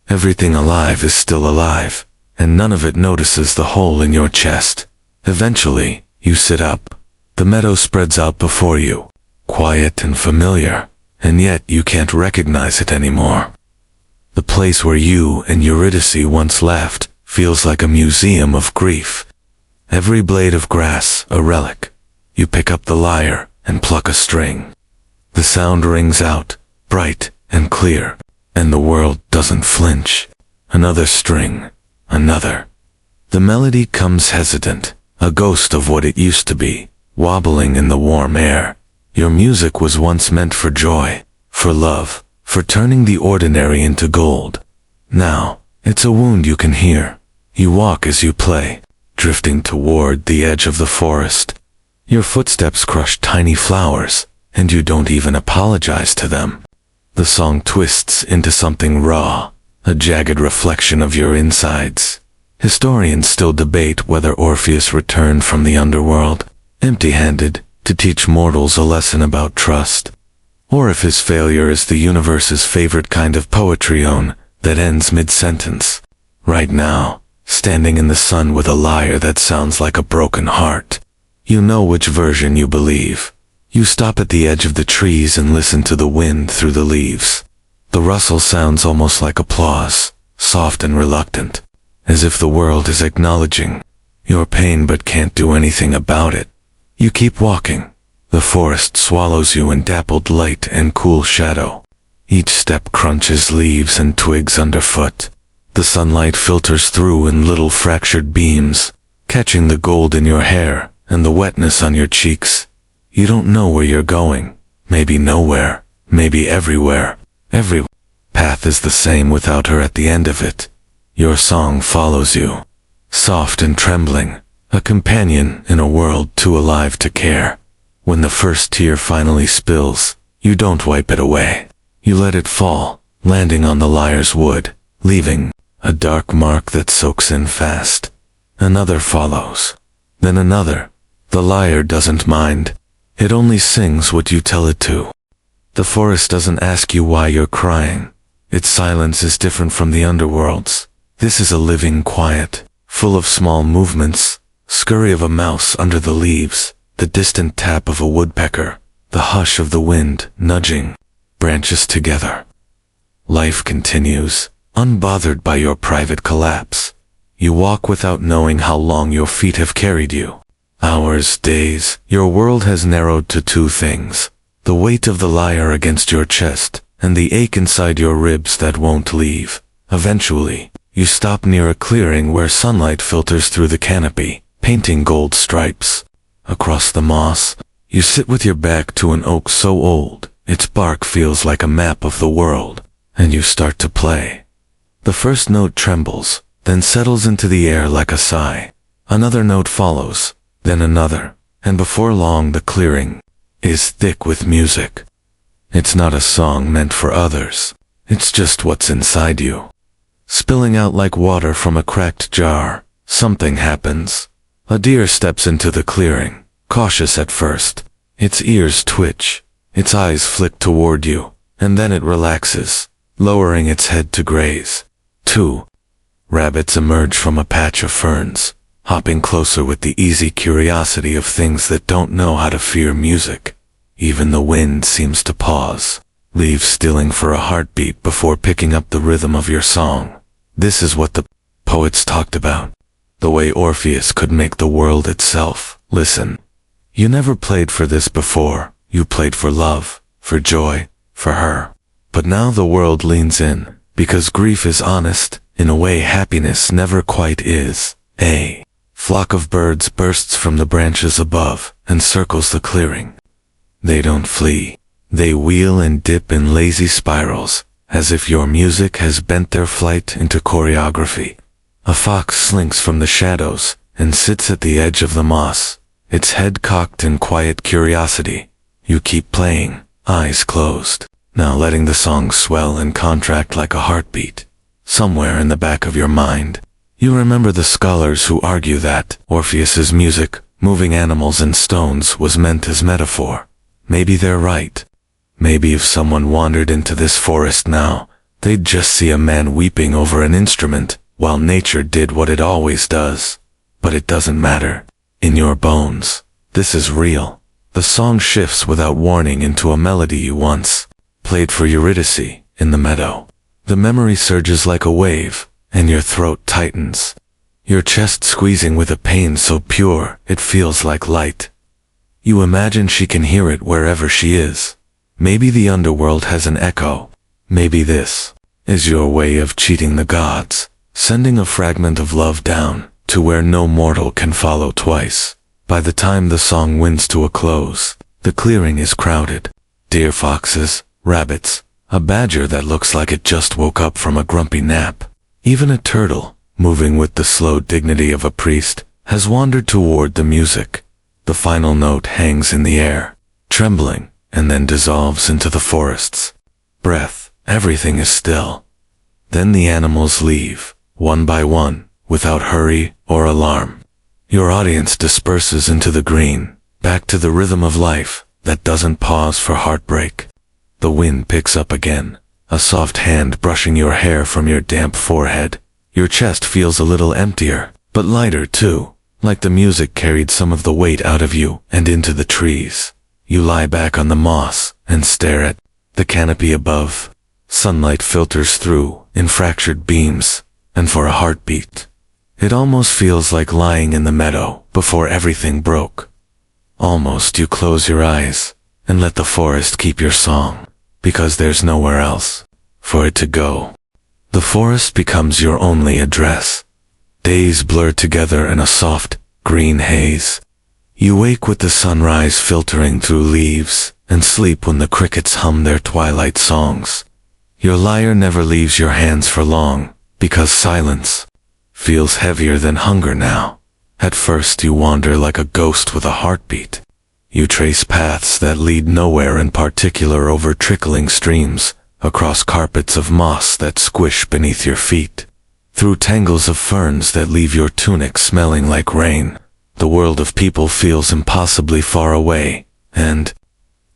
Everything alive is still alive, and none of it notices the hole in your chest. Eventually, you sit up. The meadow spreads out before you, quiet and familiar, and yet you can't recognize it anymore. The place where you and Eurydice once laughed feels like a museum of grief. Every blade of grass a relic. You pick up the lyre and pluck a string. The sound rings out, bright and clear, and the world doesn't flinch. Another string, another. The melody comes hesitant, a ghost of what it used to be, wobbling in the warm air. Your music was once meant for joy, for love, for turning the ordinary into gold. Now, it's a wound you can hear. You walk as you play, drifting toward the edge of the forest. Your footsteps crush tiny flowers, and you don't even apologize to them. The song twists into something raw, a jagged reflection of your insides. Historians still debate whether Orpheus returned from the underworld, empty-handed, to teach mortals a lesson about trust, or if his failure is the universe's favorite kind of poetry that ends mid-sentence. Right now, standing in the sun with a lyre that sounds like a broken heart, you know which version you believe. You stop at the edge of the trees and listen to the wind through the leaves. The rustle sounds almost like applause, soft and reluctant, as if the world is acknowledging your pain but can't do anything about it. You keep walking. The forest swallows you in dappled light and cool shadow. Each step crunches leaves and twigs underfoot. The sunlight filters through in little fractured beams, catching the gold in your hair and the wetness on your cheeks. You don't know where you're going. Maybe nowhere, maybe everywhere. Every path is the same without her at the end of it. Your song follows you, soft and trembling, a companion in a world too alive to care. When the first tear finally spills, you don't wipe it away. You let it fall, landing on the lyre's wood, leaving a dark mark that soaks in fast. Another follows, then another. The lyre doesn't mind. It only sings what you tell it to. The forest doesn't ask you why you're crying. Its silence is different from the underworld's. This is a living quiet, full of small movements, scurry of a mouse under the leaves, the distant tap of a woodpecker, the hush of the wind nudging branches together. Life continues, unbothered by your private collapse. You walk without knowing how long your feet have carried you. Hours, days, your world has narrowed to two things: the weight of the lyre against your chest, and the ache inside your ribs that won't leave. Eventually, you stop near a clearing where sunlight filters through the canopy, painting gold stripes. Across the moss, you sit with your back to an oak so old, its bark feels like a map of the world, and you start to play. The first note trembles, then settles into the air like a sigh. Another note follows, then another, and before long the clearing is thick with music. It's not a song meant for others, it's just what's inside you. Spilling out like water from a cracked jar, something happens. A deer steps into the clearing, cautious at first. Its ears twitch, its eyes flick toward you, and then it relaxes, lowering its head to graze. 2. Rabbits emerge from a patch of ferns, hopping closer with the easy curiosity of things that don't know how to fear music. Even the wind seems to pause, leaves stealing for a heartbeat before picking up the rhythm of your song. This is what the poets talked about. The way Orpheus could make the world itself. Listen, you never played for this before. You played for love, for joy, for her. But now the world leans in, because grief is honest, in a way happiness never quite is. A flock of birds bursts from the branches above and circles the clearing. They don't flee. They wheel and dip in lazy spirals, as if your music has bent their flight into choreography. A fox slinks from the shadows and sits at the edge of the moss, its head cocked in quiet curiosity. You keep playing, eyes closed, now letting the song swell and contract like a heartbeat. Somewhere in the back of your mind, you remember the scholars who argue that Orpheus's music, moving animals and stones, was meant as metaphor. Maybe they're right. Maybe if someone wandered into this forest now, they'd just see a man weeping over an instrument, while nature did what it always does. But it doesn't matter. In your bones, this is real. The song shifts without warning into a melody you once played for Eurydice in the meadow. The memory surges like a wave, and your throat tightens, your chest squeezing with a pain so pure it feels like light. You imagine she can hear it wherever she is. Maybe the underworld has an echo. Maybe this is your way of cheating the gods, sending a fragment of love down to where no mortal can follow twice. By the time the song winds to a close, the clearing is crowded. Deer foxes, rabbits, a badger that looks like it just woke up from a grumpy nap. Even a turtle, moving with the slow dignity of a priest, has wandered toward the music. The final note hangs in the air, trembling, and then dissolves into the forest's breath. Everything is still. Then the animals leave, one by one, without hurry or alarm. Your audience disperses into the green, back to the rhythm of life that doesn't pause for heartbreak. The wind picks up again, a soft hand brushing your hair from your damp forehead. Your chest feels a little emptier, but lighter too, like the music carried some of the weight out of you and into the trees. You lie back on the moss and stare at the canopy above. Sunlight filters through in fractured beams, and for a heartbeat, it almost feels like lying in the meadow before everything broke. Almost you close your eyes and let the forest keep your song, because there's nowhere else for it to go. The forest becomes your only address. Days blur together in a soft, green haze. You wake with the sunrise filtering through leaves, and sleep when the crickets hum their twilight songs. Your lyre never leaves your hands for long, because silence feels heavier than hunger now. At first you wander like a ghost with a heartbeat. You trace paths that lead nowhere in particular over trickling streams, across carpets of moss that squish beneath your feet, through tangles of ferns that leave your tunic smelling like rain. The world of people feels impossibly far away, and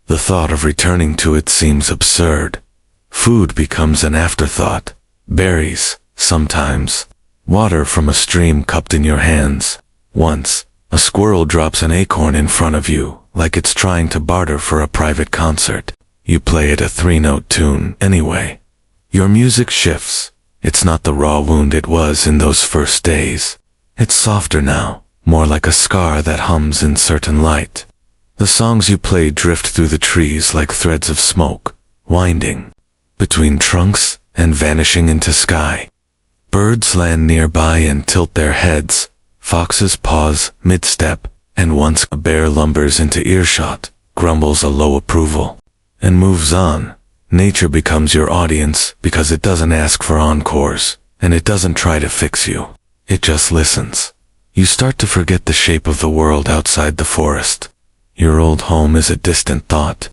the thought of returning to it seems absurd. Food becomes an afterthought. Berries, sometimes. Water from a stream cupped in your hands. Once, a squirrel drops an acorn in front of you, like it's trying to barter for a private concert. You play it a three-note tune anyway. Your music shifts. It's not the raw wound it was in those first days. It's softer now, more like a scar that hums in certain light. The songs you play drift through the trees like threads of smoke, winding between trunks and vanishing into sky. Birds land nearby and tilt their heads. Foxes pause mid-step, and once a bear lumbers into earshot, grumbles a low approval, and moves on. Nature becomes your audience because it doesn't ask for encores, and it doesn't try to fix you. It just listens. You start to forget the shape of the world outside the forest. Your old home is a distant thought.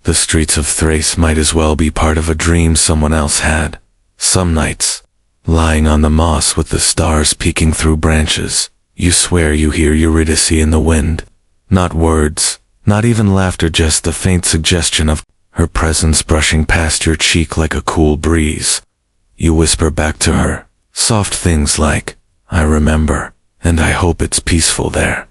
The streets of Thrace might as well be part of a dream someone else had. Some nights, lying on the moss with the stars peeking through branches, you swear you hear Eurydice in the wind. Not words, not even laughter, just the faint suggestion of her presence brushing past your cheek like a cool breeze. You whisper back to her, soft things like, "I remember, and I hope it's peaceful there."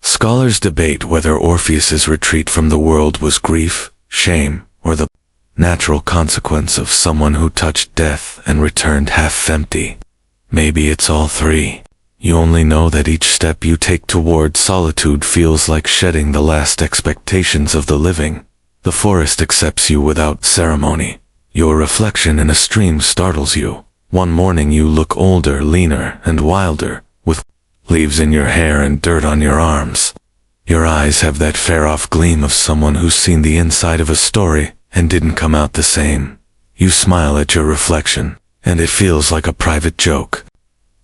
Scholars debate whether Orpheus's retreat from the world was grief, shame, or the natural consequence of someone who touched death and returned half empty. Maybe it's all three. You only know that each step you take toward solitude feels like shedding the last expectations of the living. The forest accepts you without ceremony. Your reflection in a stream startles you. One morning you look older, leaner, and wilder, with leaves in your hair and dirt on your arms. Your eyes have that far-off gleam of someone who's seen the inside of a story and didn't come out the same. You smile at your reflection, and it feels like a private joke.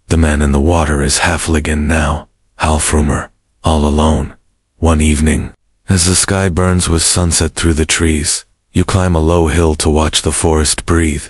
The man in the water is half Ligon now, half rumor, all alone. One evening, as the sky burns with sunset through the trees, you climb a low hill to watch the forest breathe.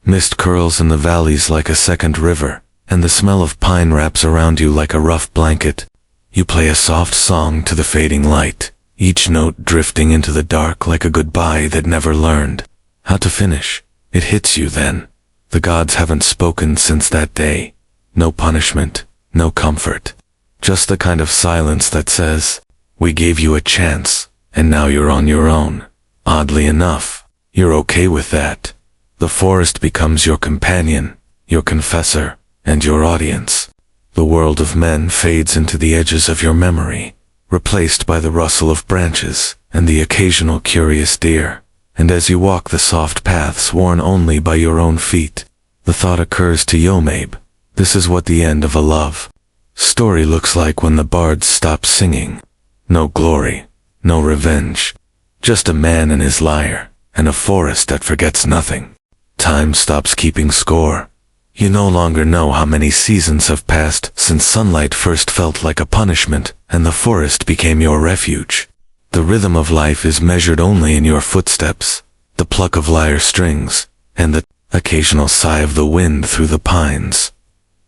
Mist curls in the valleys like a second river, and the smell of pine wraps around you like a rough blanket. You play a soft song to the fading light, each note drifting into the dark like a goodbye that never learned how to finish. It hits you then. The gods haven't spoken since that day. No punishment, no comfort. Just the kind of silence that says, "We gave you a chance, and now you're on your own." Oddly enough, you're okay with that. The forest becomes your companion, your confessor, and your audience. The world of men fades into the edges of your memory, replaced by the rustle of branches and the occasional curious deer. And as you walk the soft paths worn only by your own feet, the thought occurs to Yomabe, this is what the end of a love story looks like when the bards stop singing. No glory, no revenge, just a man and his lyre, and a forest that forgets nothing. Time stops keeping score. You no longer know how many seasons have passed since sunlight first felt like a punishment and the forest became your refuge. The rhythm of life is measured only in your footsteps, the pluck of lyre strings, and the occasional sigh of the wind through the pines.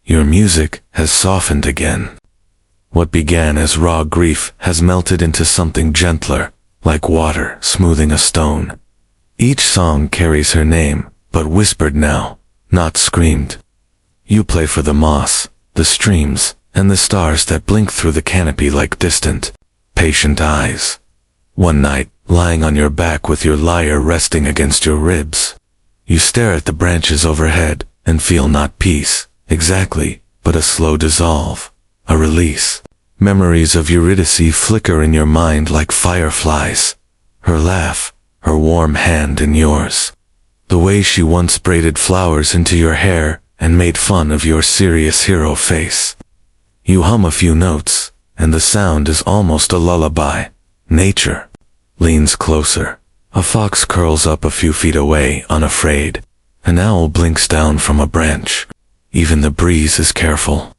Your music has softened again. What began as raw grief has melted into something gentler, like water smoothing a stone. Each song carries her name, but whispered now, not screamed. You play for the moss, the streams, and the stars that blink through the canopy like distant, patient eyes. One night, lying on your back with your lyre resting against your ribs, you stare at the branches overhead and feel not peace, exactly, but a slow dissolve, a release. Memories of Eurydice flicker in your mind like fireflies. Her laugh, her warm hand in yours. The way she once braided flowers into your hair and made fun of your serious hero face. You hum a few notes, and the sound is almost a lullaby. Nature leans closer. A fox curls up a few feet away, unafraid. An owl blinks down from a branch. Even the breeze is careful,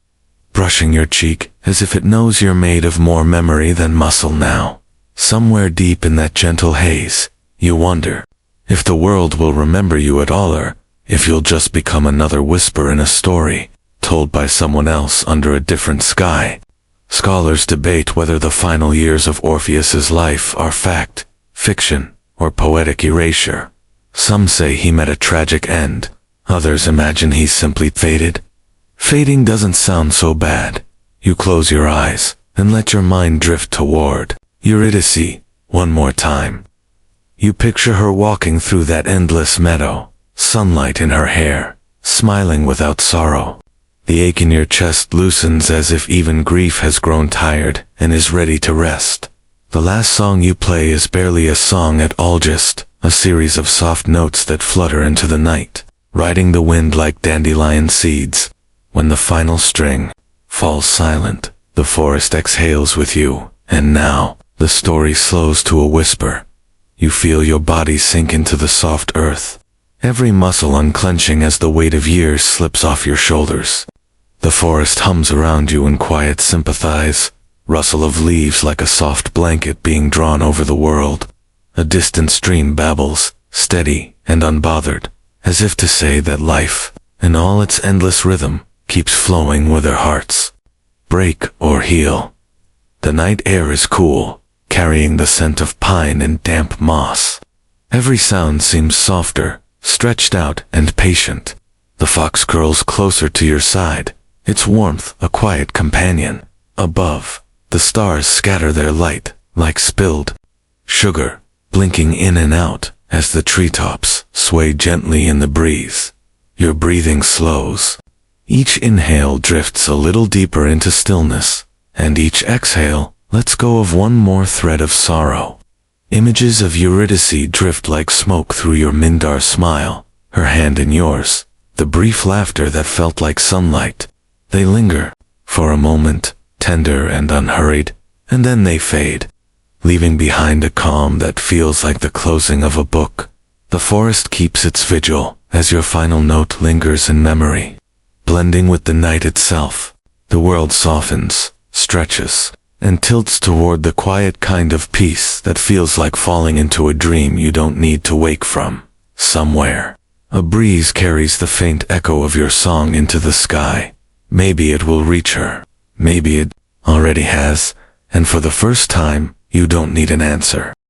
brushing your cheek as if it knows you're made of more memory than muscle now. Somewhere deep in that gentle haze, you wonder if the world will remember you at all, or if you'll just become another whisper in a story told by someone else under a different sky. Scholars debate whether the final years of Orpheus's life are fact, fiction, or poetic erasure. Some say he met a tragic end. Others imagine he simply faded. Fading doesn't sound so bad. You close your eyes and let your mind drift toward Eurydice one more time. You picture her walking through that endless meadow, sunlight in her hair, smiling without sorrow. The ache in your chest loosens as if even grief has grown tired and is ready to rest. The last song you play is barely a song at all, just a series of soft notes that flutter into the night, riding the wind like dandelion seeds. When the final string falls silent, the forest exhales with you, and now the story slows to a whisper. You feel your body sink into the soft earth, every muscle unclenching as the weight of years slips off your shoulders. The forest hums around you in quiet sympathize, rustle of leaves like a soft blanket being drawn over the world. A distant stream babbles, steady and unbothered, as if to say that life, in all its endless rhythm, keeps flowing with their hearts. Break or heal. The night air is cool, carrying the scent of pine and damp moss. Every sound seems softer, stretched out and patient. The fox curls closer to your side, its warmth a quiet companion. Above, the stars scatter their light, like spilled sugar, blinking in and out, As the treetops sway gently in the breeze, your breathing slows. Each inhale drifts a little deeper into stillness, and each exhale lets go of one more thread of sorrow. Images of Eurydice drift like smoke through your Mindar smile, her hand in yours, the brief laughter that felt like sunlight. They linger, for a moment, tender and unhurried, and then they fade, leaving behind a calm that feels like the closing of a book. The forest keeps its vigil as your final note lingers in memory. Blending with the night itself, the world softens, stretches, and tilts toward the quiet kind of peace that feels like falling into a dream you don't need to wake from. Somewhere, a breeze carries the faint echo of your song into the sky. Maybe it will reach her. Maybe it already has, and for the first time, you don't need an answer.